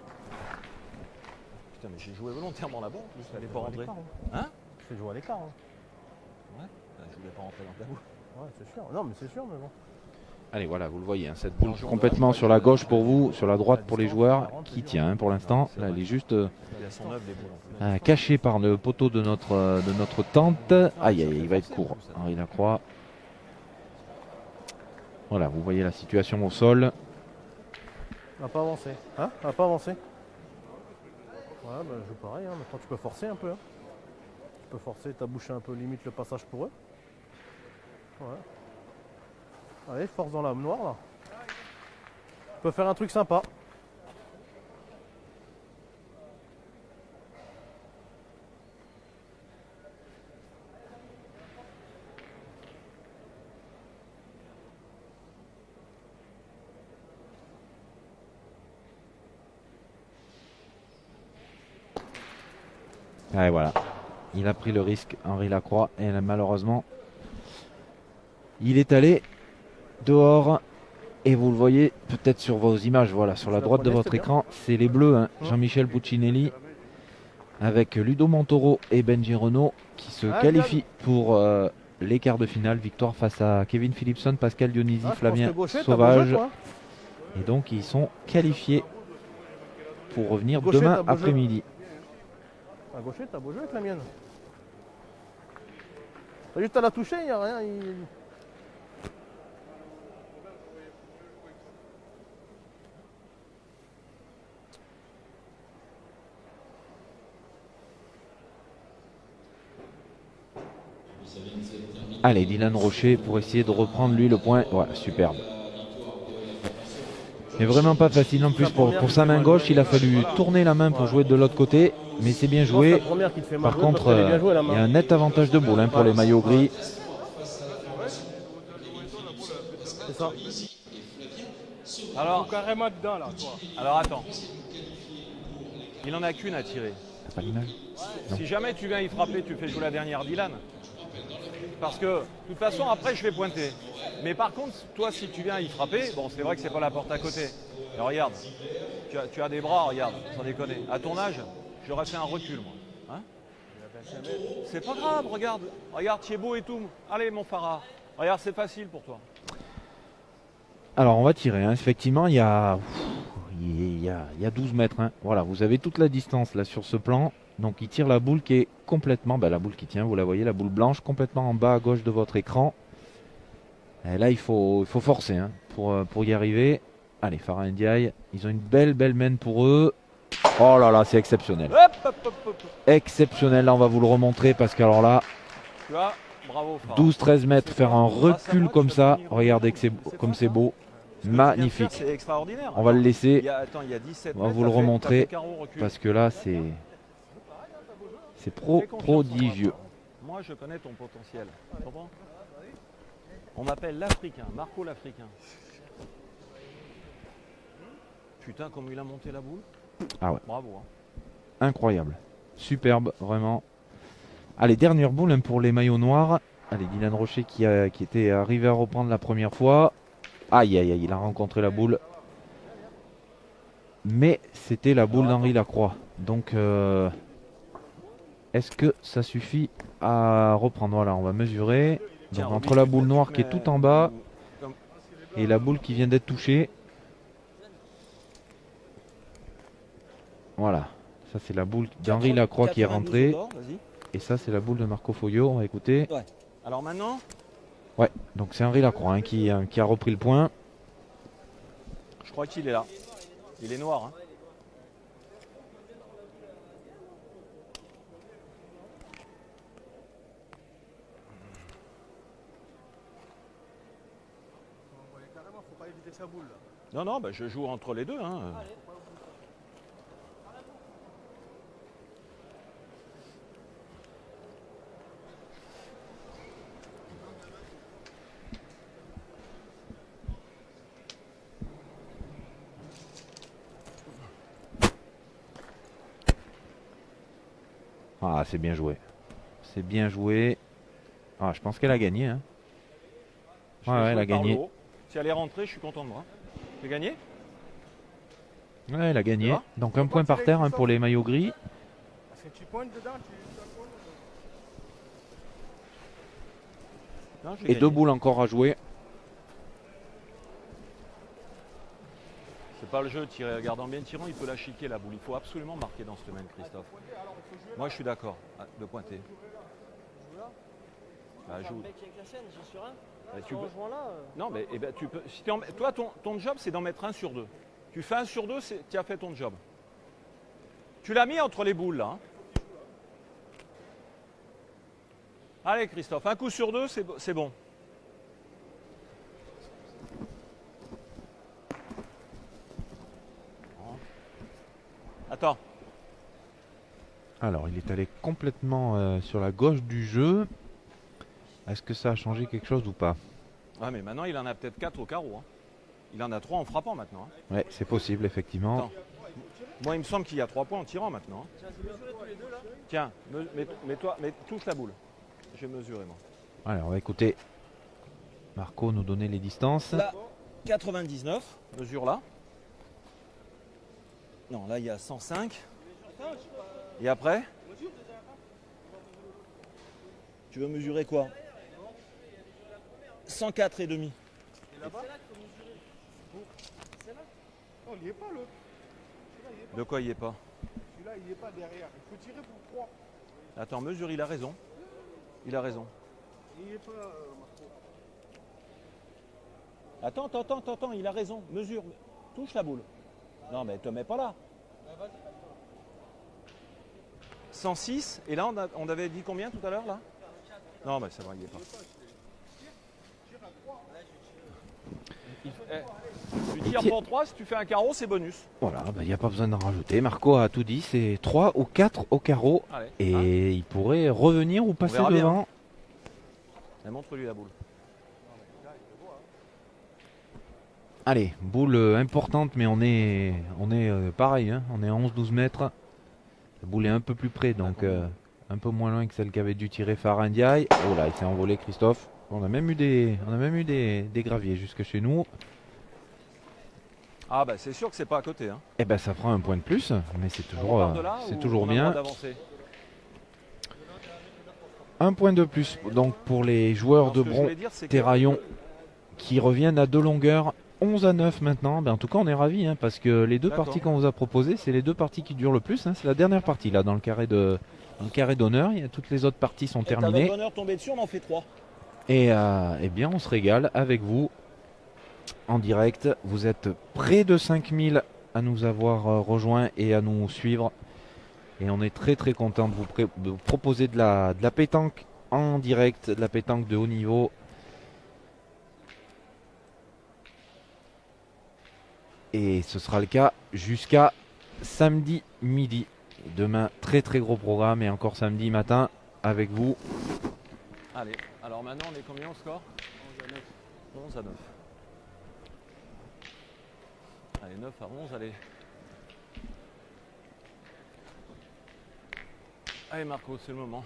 Putain, mais j'ai joué volontairement là-bas, en plus, elle n'est pas rentrée. Hein? Je fais jouer à l'écart. Hein. Ouais, je voulais pas rentrer dans ta boule. Ouais, c'est sûr. Non, mais c'est sûr, mais bon. Allez, voilà, vous le voyez, hein, cette boule complètement sur la gauche pour vous, sur la droite pour les joueurs, qui tient hein, pour l'instant. Là, elle est juste Elles sont neuves, les boules, en plus. cachée par le poteau de notre tente. Aïe, aïe, il va être court. Henri Lacroix. Voilà, vous voyez la situation au sol. On va pas avancer. Hein? On va pas avancer. Ouais, bah, je joue pareil. Hein. Maintenant, tu peux forcer un peu. Hein. Tu peux forcer, t'as bouché un peu limite le passage pour eux. Ouais. Allez, force dans la noire là. Tu peux faire un truc sympa. Et voilà, il a pris le risque, Henri Lacroix, et malheureusement, il est allé dehors. Et vous le voyez peut-être sur vos images, voilà, sur la droite de votre écran, c'est les Bleus, hein, Jean-Michel Puccinelli, avec Ludo Montoro et Benji Renault qui se qualifient pour les quarts de finale. Victoire face à Kevin Philipson, Pascal Dionisi, Flavien Sauvage. Et donc ils sont qualifiés pour revenir demain après-midi. À gaucher, t'as beau jeu avec la mienne. T'as juste à la toucher, il n'y a rien. Allez, Dylan Rocher pour essayer de reprendre lui le point. Voilà, superbe. Mais vraiment pas facile en plus pour sa main gauche. Il a fallu tourner la main pour jouer de l'autre côté. Mais c'est bien joué. Par contre, il y a un net avantage de boule hein, pour les maillots gris. C'est ça. Alors, carrément dedans là, toi. alors attends. Il en a qu'une à tirer. T'as pas l'image? Si jamais tu viens y frapper, tu fais jouer la dernière Dylan. Parce que, de toute façon, après, je vais pointer. Mais par contre, toi, si tu viens y frapper, bon, c'est vrai que c'est pas la porte à côté. Mais regarde, tu as des bras, regarde, sans déconner. À ton âge, j'aurais fait un recul, moi. Hein? C'est pas grave, regarde. Regarde, tu es beau et tout. Allez, mon Farah. Regarde, c'est facile pour toi. Alors, on va tirer. Hein. Effectivement, il y a 12 mètres. Hein. Voilà, vous avez toute la distance là sur ce plan. Donc il tire la boule qui est complètement, la boule qui tient, vous la voyez, la boule blanche, complètement en bas à gauche de votre écran. Et là il faut forcer hein, pour y arriver. Allez, Farah Ndiaye, ils ont une belle main pour eux. Oh là là, c'est exceptionnel. Exceptionnel, là on va vous le remontrer parce que alors là, tu vois, bravo Farah. 12-13 mètres, faire un recul comme ça, regardez comme c'est beau. Magnifique. C'est extraordinaire. On va le laisser. Il y a 17 on va mètres, vous le remontrer recul. parce que là c'est prodigieux. Moi je connais ton potentiel. Tu comprends? On m'appelle l'Africain, Marco l'Africain. Putain, comme il a monté la boule. Ah ouais. Bravo. Hein. Incroyable. Superbe, vraiment. Allez, dernière boule hein, pour les maillots noirs. Allez, Dylan Rocher qui était arrivé à reprendre la première fois. Aïe, aïe, aïe, il a rencontré la boule. Mais c'était la boule d'Henri Lacroix. Donc, est-ce que ça suffit à reprendre? Voilà, on va mesurer. Donc, entre la boule noire qui est tout en bas et la boule qui vient d'être touchée. Voilà, ça c'est la boule d'Henri Lacroix qui est rentrée. Et ça c'est la boule de Marco Foglio, on va écouter. Ouais. Alors maintenant? Ouais, donc c'est Henri Lacroix hein, qui a repris le point. Je crois qu'il est là. Il est noir. Hein. Carrément, faut pas éviter sa boule. Là. Non, non, bah, je joue entre les deux. Hein. Ah, c'est bien joué. C'est bien joué. Ah, je pense qu'elle a gagné. Hein. Ouais, elle a gagné. Si elle est rentrée, je suis content de moi. J'ai gagné? Ouais, elle a gagné. Donc un point par terre hein, pour les maillots gris. Parce que tu pointes dedans, Non, et 2 boules encore à jouer. C'est pas le jeu, tirer. Regardant bien tirant, il peut la chiquer la boule. Il faut absolument marquer dans ce domaine, Christophe. Moi, je suis d'accord de pointer. Bah, joue. Bah, tu peux... Non, mais eh ben, tu peux. Si toi, ton job, c'est d'en mettre un sur deux. Tu fais un sur deux, tu as fait ton job. Tu l'as mis entre les boules, là. Hein. Allez, Christophe, un coup sur deux, c'est bon. Attends. Alors, il est allé complètement sur la gauche du jeu. Est-ce que ça a changé quelque chose ou pas? Ouais, mais maintenant, il en a peut-être 4 au carreau. Hein. Il en a 3 en frappant maintenant. Hein. Ouais, c'est possible, effectivement. Attends. Moi, il me semble qu'il y a 3 points en tirant maintenant. Hein. Tiens, touche la boule. Je vais mesurer, moi. Allez, on va écouter Marco nous donner les distances. Là, 99, mesure là. Non, là, il y a 105. Et après? Tu veux mesurer quoi? 104 et demi. Et là-bas? Non, il n'y est pas l'autre. De quoi il n'y est pas? Celui-là, il n'y est pas derrière. Il faut tirer pour 3. Attends, mesure, il a raison. Il a raison. Il n'y est pas, Marco. Attends, il a raison. Mesure, touche la boule. Non, mais te mets pas là. 106, et là, on avait dit combien tout à l'heure, là? Non, mais c'est vrai, il n'y est pas. Tu tires pour 3, si tu fais un carreau, c'est bonus. Voilà, il n'y a pas besoin d'en rajouter. Marco a tout dit, c'est 3 ou 4 au carreau. Allez, et hein. Il pourrait revenir ou passer devant. Montre-lui la boule. Allez, boule importante, mais on est pareil, hein, on est à 11-12 mètres. La boule est un peu plus près, donc un peu moins loin que celle qu'avait dû tirer Farah Ndiaye. Oh là, il s'est envolé Christophe. On a même eu des graviers jusque chez nous. Ah bah c'est sûr que c'est pas à côté. Hein. Eh ben ça prend un point de plus, mais c'est toujours bien. Un point de plus donc pour les joueurs de Bron Terraillon qui reviennent à 2 longueurs. 11-9 maintenant. Ben, en tout cas, on est ravis hein, parce que les 2 parties qu'on vous a proposées, c'est les 2 parties qui durent le plus. Hein. C'est la dernière partie là dans le carré d'honneur. Toutes les autres parties sont terminées. Bonheur tombé dessus, on en fait 3. Et eh bien, on se régale avec vous en direct. Vous êtes près de 5000 à nous avoir rejoints et à nous suivre. Et on est très très content de vous proposer de la pétanque en direct, de la pétanque de haut niveau. Et ce sera le cas jusqu'à samedi midi. Demain, très très gros programme et encore samedi matin avec vous. Allez, alors maintenant on est combien au score? 11 à 9. Allez, 9 à 11, allez. Allez Marco, c'est le moment.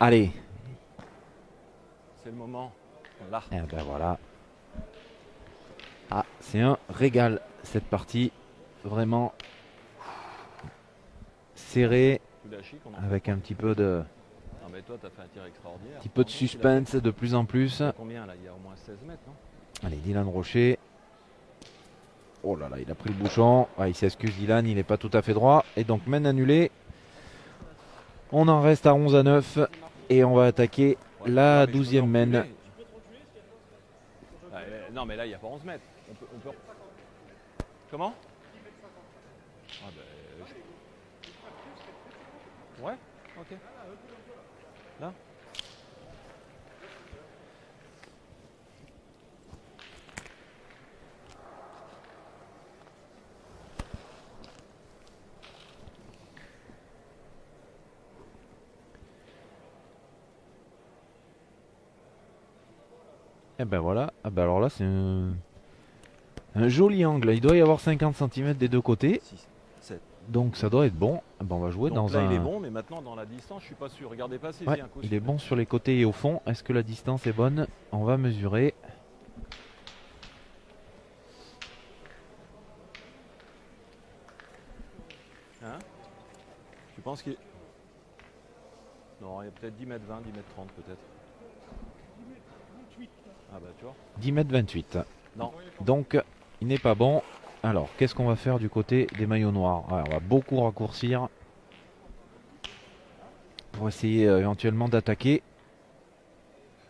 Allez. C'est le moment. Là. Et ben voilà. Ah, c'est un régal cette partie. Vraiment serré. Avec un petit peu de... Non, mais toi, t'as fait un tir extraordinaire. Un petit peu de suspense de plus en plus. Combien là? Il y a au moins 16 mètres, non? Allez, Dylan Rocher. Oh là là, il a pris le bouchon. Ah, il s'excuse Dylan, il n'est pas tout à fait droit. Et donc, mène annulée. On en reste à 11 à 9. Et on va attaquer la 12e mène. Non, mais là, il n'y a pas 11 mètres. On peut... Comment? Ah, ouais, ok. Là? Et ben voilà. Ah ben alors là, c'est un joli angle. Il doit y avoir 50 cm des deux côtés. 6, 7. Donc ça doit être bon. Ah ben on va jouer Donc dans là, un... il est bon, mais maintenant, dans la distance, je suis pas sûr. Regardez pas si Ouais, un coup. il est bon sur les côtés et au fond. Est-ce que la distance est bonne? On va mesurer. Hein? Tu penses qu'il... Non, il y a peut-être 10 mètres 20, 10 mètres 30 peut-être. Ah bah tu vois. 10 mètres 28. Non. Donc il n'est pas bon. Alors qu'est-ce qu'on va faire du côté des maillots noirs? Ouais, on va beaucoup raccourcir pour essayer éventuellement d'attaquer.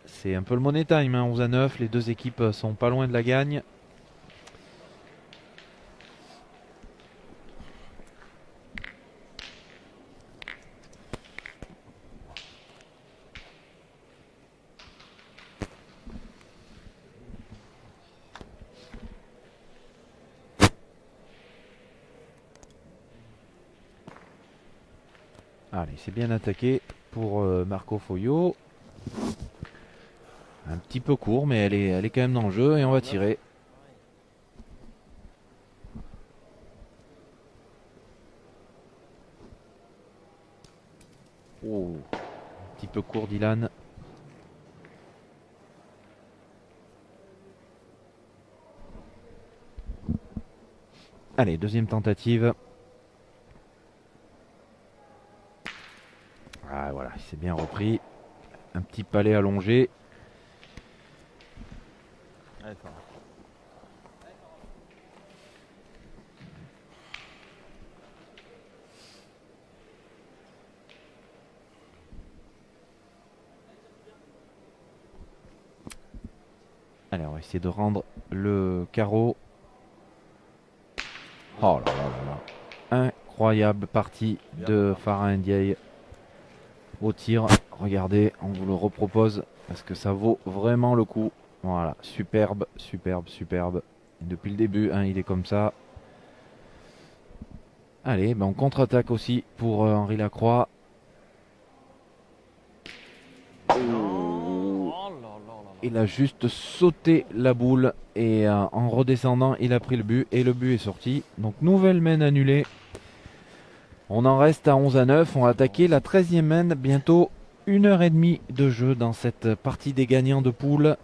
C'est un peu le money time, hein, 11 à 9. Les deux équipes sont pas loin de la gagne. Allez, c'est bien attaqué pour Marco Foglio. Un petit peu court, mais elle est quand même dans le jeu et on va tirer. Oh, un petit peu court Dylan. Allez, deuxième tentative. Ah voilà, il s'est bien repris. Un petit palais allongé. Ouais, allez, on va essayer de rendre le carreau. Oh là là là là. Incroyable partie de Farah Ndiaye au tir. Regardez, on vous le repropose parce que ça vaut vraiment le coup. Voilà, superbe, superbe, superbe. Et depuis le début, hein, il est comme ça. Allez, ben on contre-attaque aussi pour Henri Lacroix. Il a juste sauté la boule et en redescendant, il a pris le but et le but est sorti. Donc nouvelle main annulée. On en reste à 11 à 9. On va attaquer la 13e main. Bientôt 1h30 de jeu dans cette partie des gagnants de poule.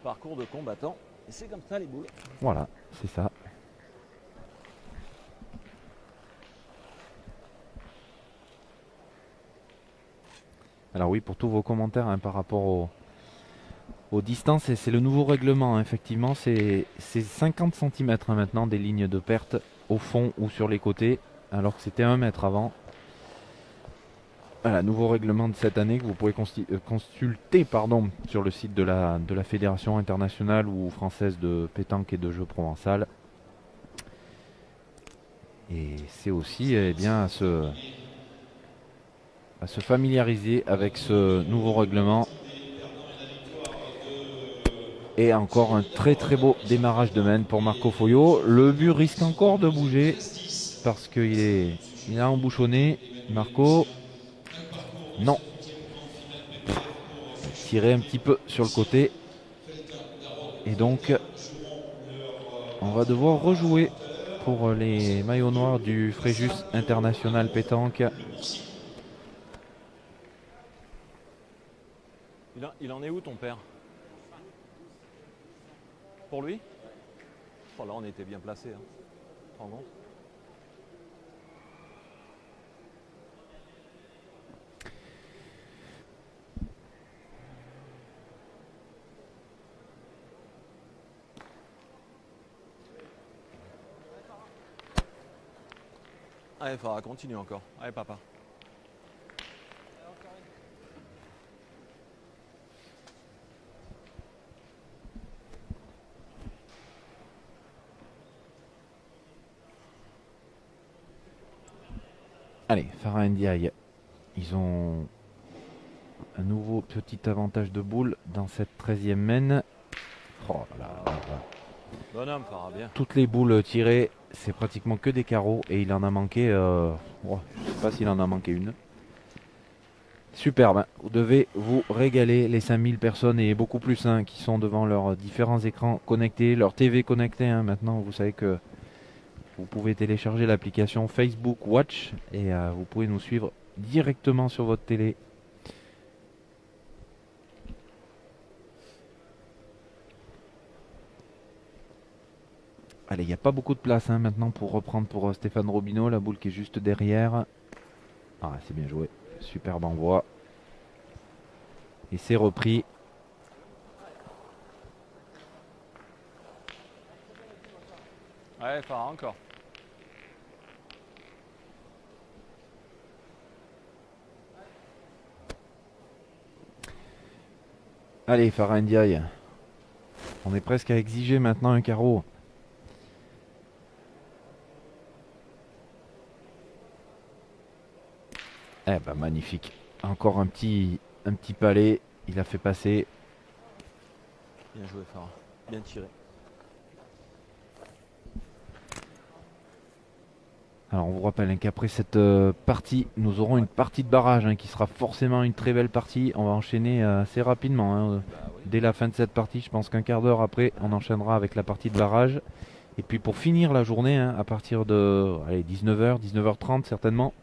Parcours de combattant. Et c'est comme ça les boules. Voilà, c'est ça. Alors oui, pour tous vos commentaires hein, par rapport aux distances, et c'est le nouveau règlement, hein, effectivement, c'est 50 cm hein, maintenant des lignes de perte au fond ou sur les côtés, alors que c'était 1 mètre avant. Voilà, nouveau règlement de cette année que vous pouvez consulter sur le site de la Fédération internationale ou française de pétanque et de jeux provençal. Et c'est aussi eh bien, à se familiariser avec ce nouveau règlement. Et encore un très très beau démarrage de main pour Marco Foglio. Le but risque encore de bouger parce qu'il a embouchonné. Marco, non. Tirer un petit peu sur le côté. Et donc, on va devoir rejouer pour les maillots noirs du Fréjus International Pétanque. Il en est où ton père? Pour lui? Oh là on était bien placé. Hein. Tu te rends compte? Allez, il faudra continuer encore. Allez papa. Allez, Farah Ndiaye, ils ont un nouveau petit avantage de boule dans cette 13e main. Oh là là, Bonhomme, Farah, bien. toutes les boules tirées, c'est pratiquement que des carreaux et il en a manqué, je sais pas s'il en a manqué une. Superbe, hein. Vous devez vous régaler, les 5000 personnes et beaucoup plus hein, qui sont devant leurs différents écrans connectés, leur TV connectée. Hein. Maintenant, vous savez que vous pouvez télécharger l'application Facebook Watch et vous pouvez nous suivre directement sur votre télé. Allez, il n'y a pas beaucoup de place hein, maintenant pour reprendre pour Stéphane Robineau, la boule qui est juste derrière. Ah, c'est bien joué. Superbe envoi. Et c'est repris. Ouais, Farah, encore. Allez, Farah Ndiaye. On est presque à exiger maintenant un carreau. Eh ben magnifique. Encore un petit palais. Il a fait passer. Bien joué, Farah. Bien tiré. Alors on vous rappelle hein, qu'après cette partie, nous aurons une partie de barrage hein, qui sera forcément une très belle partie. On va enchaîner assez rapidement. Hein, Bah oui. dès la fin de cette partie, je pense qu'un quart d'heure après, on enchaînera avec la partie de barrage. Et puis pour finir la journée, hein, à partir de 19h, 19h30 certainement,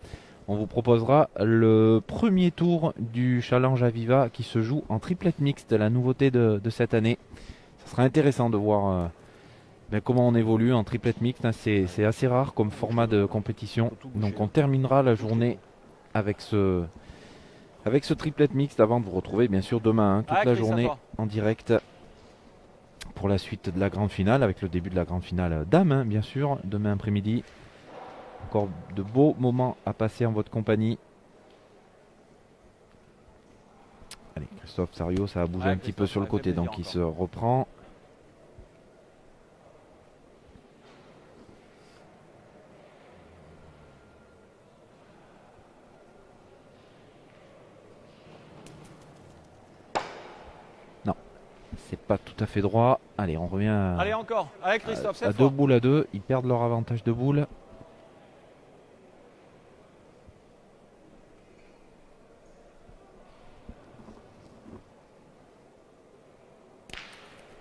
on vous proposera le premier tour du Challenge Aviva qui se joue en triplette mixte, la nouveauté de cette année. Ce sera intéressant de voir comment on évolue en triplette mixte. Hein. C'est assez rare comme format de compétition. Donc on terminera la journée avec ce triplette mixte avant de vous retrouver bien sûr demain, hein, toute la journée en direct pour la suite de la grande finale, avec le début de la grande finale dames, hein, bien sûr, demain après-midi. Encore de beaux moments à passer en votre compagnie. Allez, Christophe Sario, ça a bougé un petit peu sur le côté, donc il se reprend. Non, c'est pas tout à fait droit. Allez, on revient Allez, encore. Allez, Christophe, à 2 boules à 2. Ils perdent leur avantage de boule.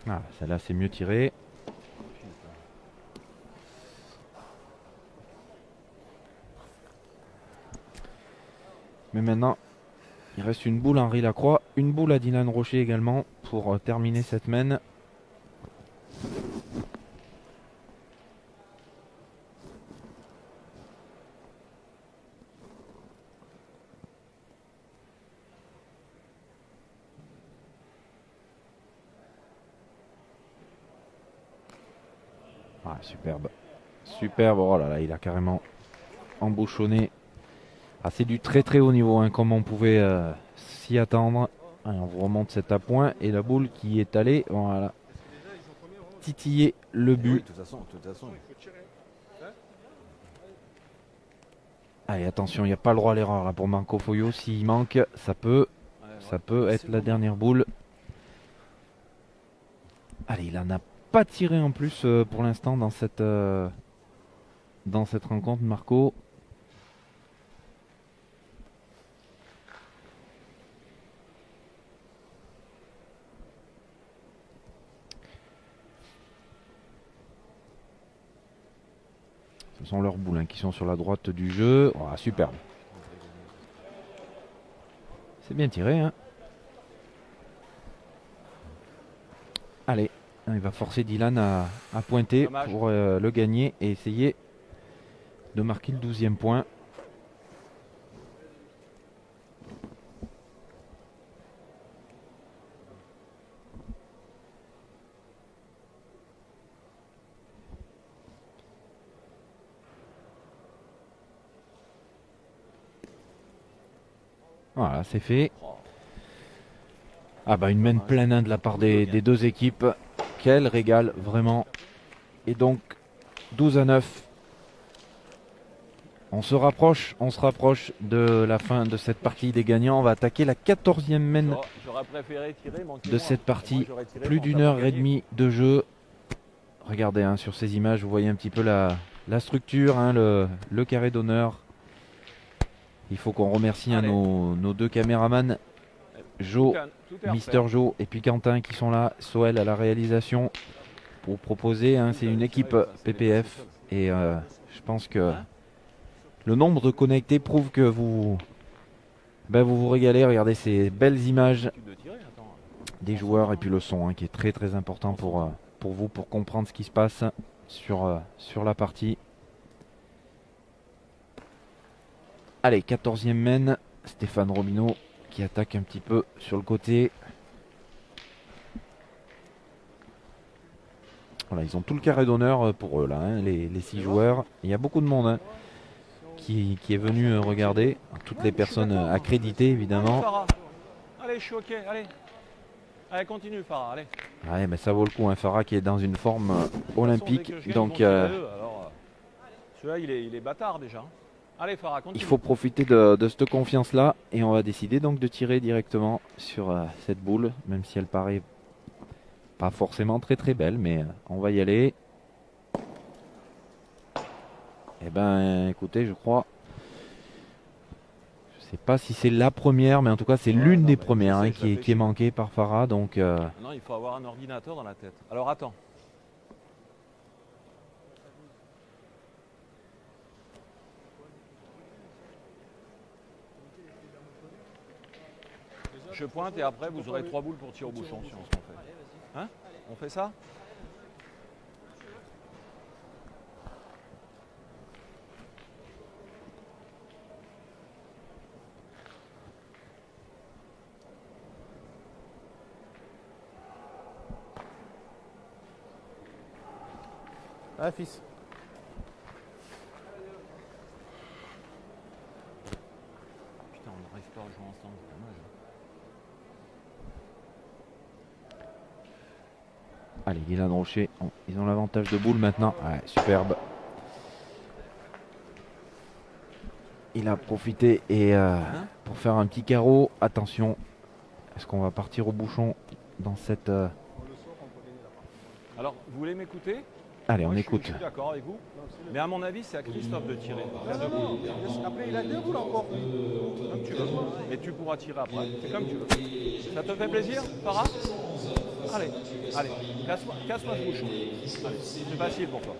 Ah, celle-là c'est mieux tiré. Mais maintenant, il reste une boule à Henri Lacroix, une boule à Dylan Rocher également pour terminer cette main. Ah, superbe. Superbe. Oh là là, il a carrément embouchonné. Ah, c'est du très très haut niveau, hein, comme on pouvait s'y attendre. Allez, on vous remonte cet appoint et la boule qui est allée, voilà, titiller le but. Oui, de toute façon. Allez, attention, il n'y a pas le droit à l'erreur là pour Marco Foyo. S'il manque, ça peut être la dernière boule. Allez, il en a pas tiré en plus pour l'instant dans cette rencontre, Marco. Ce sont leurs boules hein, qui sont sur la droite du jeu. Oh, superbe. C'est bien tiré. Hein. Allez, il va forcer Dylan à pointer Dommage. pour le gagner et essayer de marquer le 12e point. Voilà, c'est fait. Ah bah une main pleine hein, de la part des deux équipes. Quel régal, vraiment. Et donc, 12-9. On se rapproche de la fin de cette partie des gagnants. On va attaquer la 14e main J'aurais préféré tirer, mon de cette partie. Moi, j'aurais tiré Plus quand d'une t'as heure pas et gagné. demie de jeu. Regardez hein, sur ces images, vous voyez un petit peu la structure, hein, le carré d'honneur. Il faut qu'on remercie hein, Allez. nos deux caméramans, Joe, Tout est à Mister refaire. Joe et puis Quentin qui sont là, Soel à la réalisation pour proposer. Hein, c'est une équipe PPF et je pense que le nombre de connectés prouve que vous vous régalez. Regardez ces belles images De tirer, attends. des joueurs et puis le son hein, qui est très très important pour vous, pour comprendre ce qui se passe sur la partie. Allez, 14e main, Stéphane Robineau qui attaque un petit peu sur le côté. Voilà, ils ont tout le carré d'honneur pour eux là, hein, les 6 joueurs. Il y a beaucoup de monde hein, qui est venu regarder, toutes les personnes accréditées évidemment. Farah. Allez, je suis ok, allez. Allez, continue Farah, allez. Ouais, mais ça vaut le coup, hein, Farah qui est dans une forme olympique, Dès que je gagne, donc ils vont tirer eux, alors, celui-là il est bâtard déjà. Allez Farah, continue. il faut profiter de cette confiance là et on va décider donc de tirer directement sur cette boule, même si elle paraît pas forcément très très belle, mais on va y aller. Eh ben écoutez, je crois, je sais pas si c'est la première, mais en tout cas c'est l'une des premières hein, qui est manquée par Farah, donc Non, il faut avoir un ordinateur dans la tête. Alors attends. Je pointe et après vous aurez 3 boules pour tirer au bouchon si on se fait. Hein? On fait ça? Ah, fils. Putain, on n'arrive pas à jouer ensemble, c'est dommage. allez, Dylan Rocher, ils ont l'avantage de boule maintenant. Ouais, superbe. Il a profité et pour faire un petit carreau. Attention, est-ce qu'on va partir au bouchon dans cette... Alors, vous voulez m'écouter? Allez, Moi, on je écoute. suis d'accord avec vous. Mais à mon avis, c'est à Christophe de tirer. Il a 2 boules. Après, il a 2 boules encore. Comme tu veux. Mais tu pourras tirer après. C'est comme tu veux. Ça te fait plaisir, Farah? Allez, allez. Casse-moi ce bouchon. Allez, c'est facile pour toi.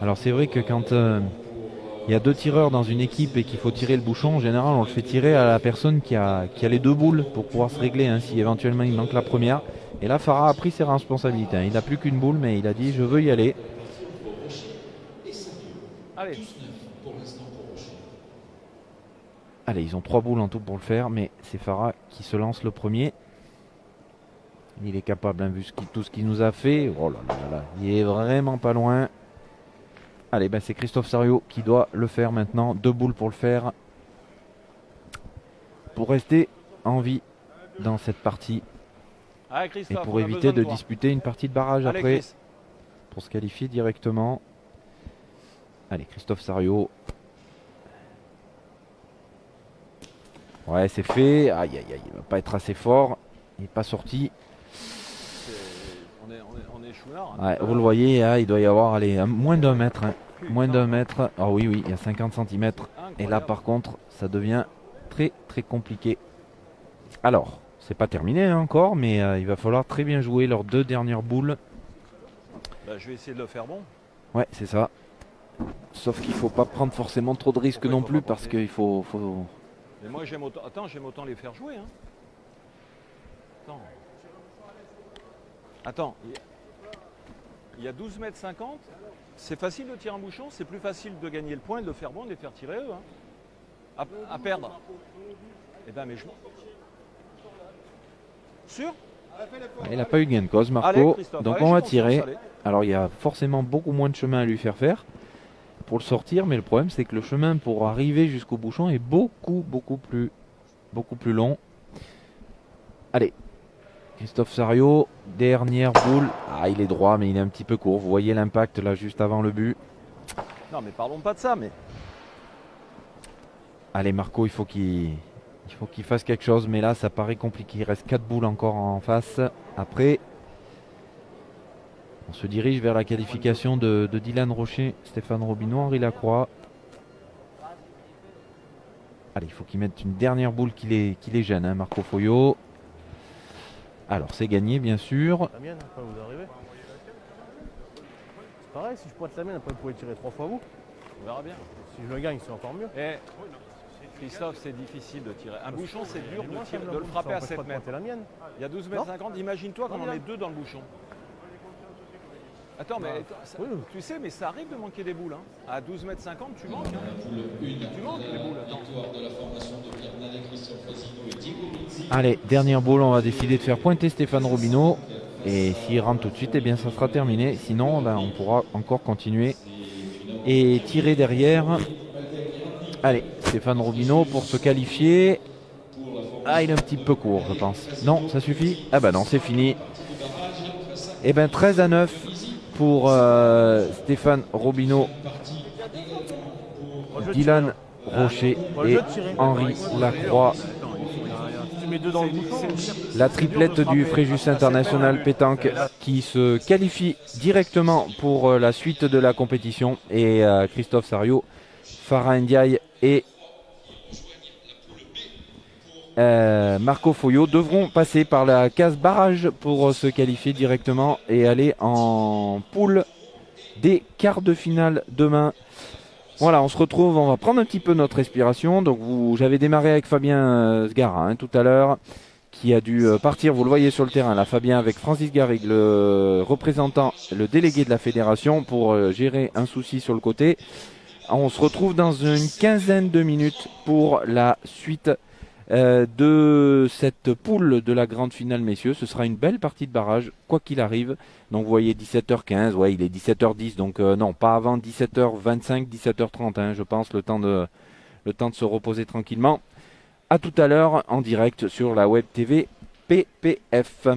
Alors c'est vrai que quand il y a 2 tireurs dans une équipe et qu'il faut tirer le bouchon, en général on le fait tirer à la personne qui a les 2 boules pour pouvoir se régler hein, si éventuellement il manque la première. Et là Farah a pris ses responsabilités, hein. Il n'a plus qu'une boule mais il a dit je veux y aller. Allez. Allez, ils ont 3 boules en tout pour le faire, mais c'est Farah qui se lance le premier. Il est capable, hein, vu tout ce qu'il nous a fait. Oh là là là là, il est vraiment pas loin. Allez, ben c'est Christophe Sario qui doit le faire maintenant. 2 boules pour le faire. Pour rester en vie dans cette partie. Allez, Et Christophe, pour on a éviter besoin de toi. disputer une partie de barrage Allez, après. Chris. Pour se qualifier directement. Allez, Christophe Sario. Ouais, c'est fait. Aïe, aïe, aïe, il va pas être assez fort. Il n'est pas sorti. On est chouinard. Hein. Ouais, vous le voyez, hein, il doit y avoir allez, moins d'1 mètre. Hein. Moins d'1 mètre. Ah oui, oui, il y a 50 cm. Et là, par contre, ça devient très, très compliqué. Alors, c'est pas terminé hein, encore, mais il va falloir très bien jouer leurs 2 dernières boules. Bah, je vais essayer de le faire bon. Ouais, c'est ça. Sauf qu'il faut pas prendre forcément trop de risques Pourquoi il non faut plus, pas parce porter qu'il faut... Mais moi, j'aime autant. Attends, j'aime autant les faire jouer. Hein. Attends. Attends, il y a 12 mètres 50. C'est facile de tirer un bouchon, c'est plus facile de gagner le point et de le faire bon et de les faire tirer eux. Hein. À perdre. Eh ben mais je... Sûr? Il n'a pas eu de gain de cause, Marco. Allez, Christophe, Donc allez, on va j'ai tirer. confiance, allez. Alors il y a forcément beaucoup moins de chemin à lui faire faire pour le sortir, mais le problème c'est que le chemin pour arriver jusqu'au bouchon est beaucoup plus long. Allez, Christophe Sariot, dernière boule. Ah, il est droit, mais il est un petit peu court. Vous voyez l'impact là juste avant le but. Non mais parlons pas de ça, mais... Allez Marco, il faut qu'il fasse quelque chose, mais là ça paraît compliqué. Il reste 4 boules encore en face. Après, on se dirige vers la qualification de Dylan Rocher, Stéphane Robineau, Henri Lacroix. Allez, il faut qu'il mette une dernière boule qui les gêne, hein, Marco Foyot. Alors c'est gagné bien sûr. La mienne, quand vous arrivez. C'est pareil, si je pointe la mienne, après vous pouvez tirer 3 fois vous. On verra bien. Si je le gagne, c'est encore mieux. Eh, Christophe, c'est difficile de tirer. Un bouchon, c'est dur Moi, de le frapper à 7 mètres. pointer la mienne. Il y a 12 mètres 50, imagine-toi quand on est deux dans le bouchon. Attends, mais oui. tu sais, mais ça arrive de manquer des boules. Hein. À 12 mètres 50, tu manques. Hein. Tu manques les boules. Attends. Allez, dernière boule, on va décider de faire pointer Stéphane Robineau. Et s'il rentre tout de suite, eh bien ça sera terminé. Sinon, ben, on pourra encore continuer et tirer derrière. Allez, Stéphane Robineau pour se qualifier. Ah, il est un petit peu court, je pense. Non, ça suffit? Ah ben non, c'est fini. Et ben 13-9 pour Stéphane Robineau, Dylan Rocher et Henri Lacroix. La triplette du Fréjus International Pétanque qui se qualifie directement pour la suite de la compétition. Et Christophe Sariot, Farah Ndiaye et Marco Foyot devront passer par la case barrage pour se qualifier directement et aller en poule des quarts de finale demain. Voilà, on se retrouve, on va prendre un petit peu notre respiration. Donc j'avais démarré avec Fabien Sgara tout à l'heure, qui a dû partir, vous le voyez sur le terrain, là, Fabien avec Francis Garrigue, le représentant, le délégué de la fédération, pour gérer un souci sur le côté. On se retrouve dans une quinzaine de minutes pour la suite de cette poule de la grande finale, messieurs. Ce sera une belle partie de barrage, quoi qu'il arrive. Donc vous voyez 17h15, ouais, il est 17h10, donc non, pas avant 17h25, 17h30, hein, je pense, le temps de se reposer tranquillement. À tout à l'heure en direct sur la web TV PPF.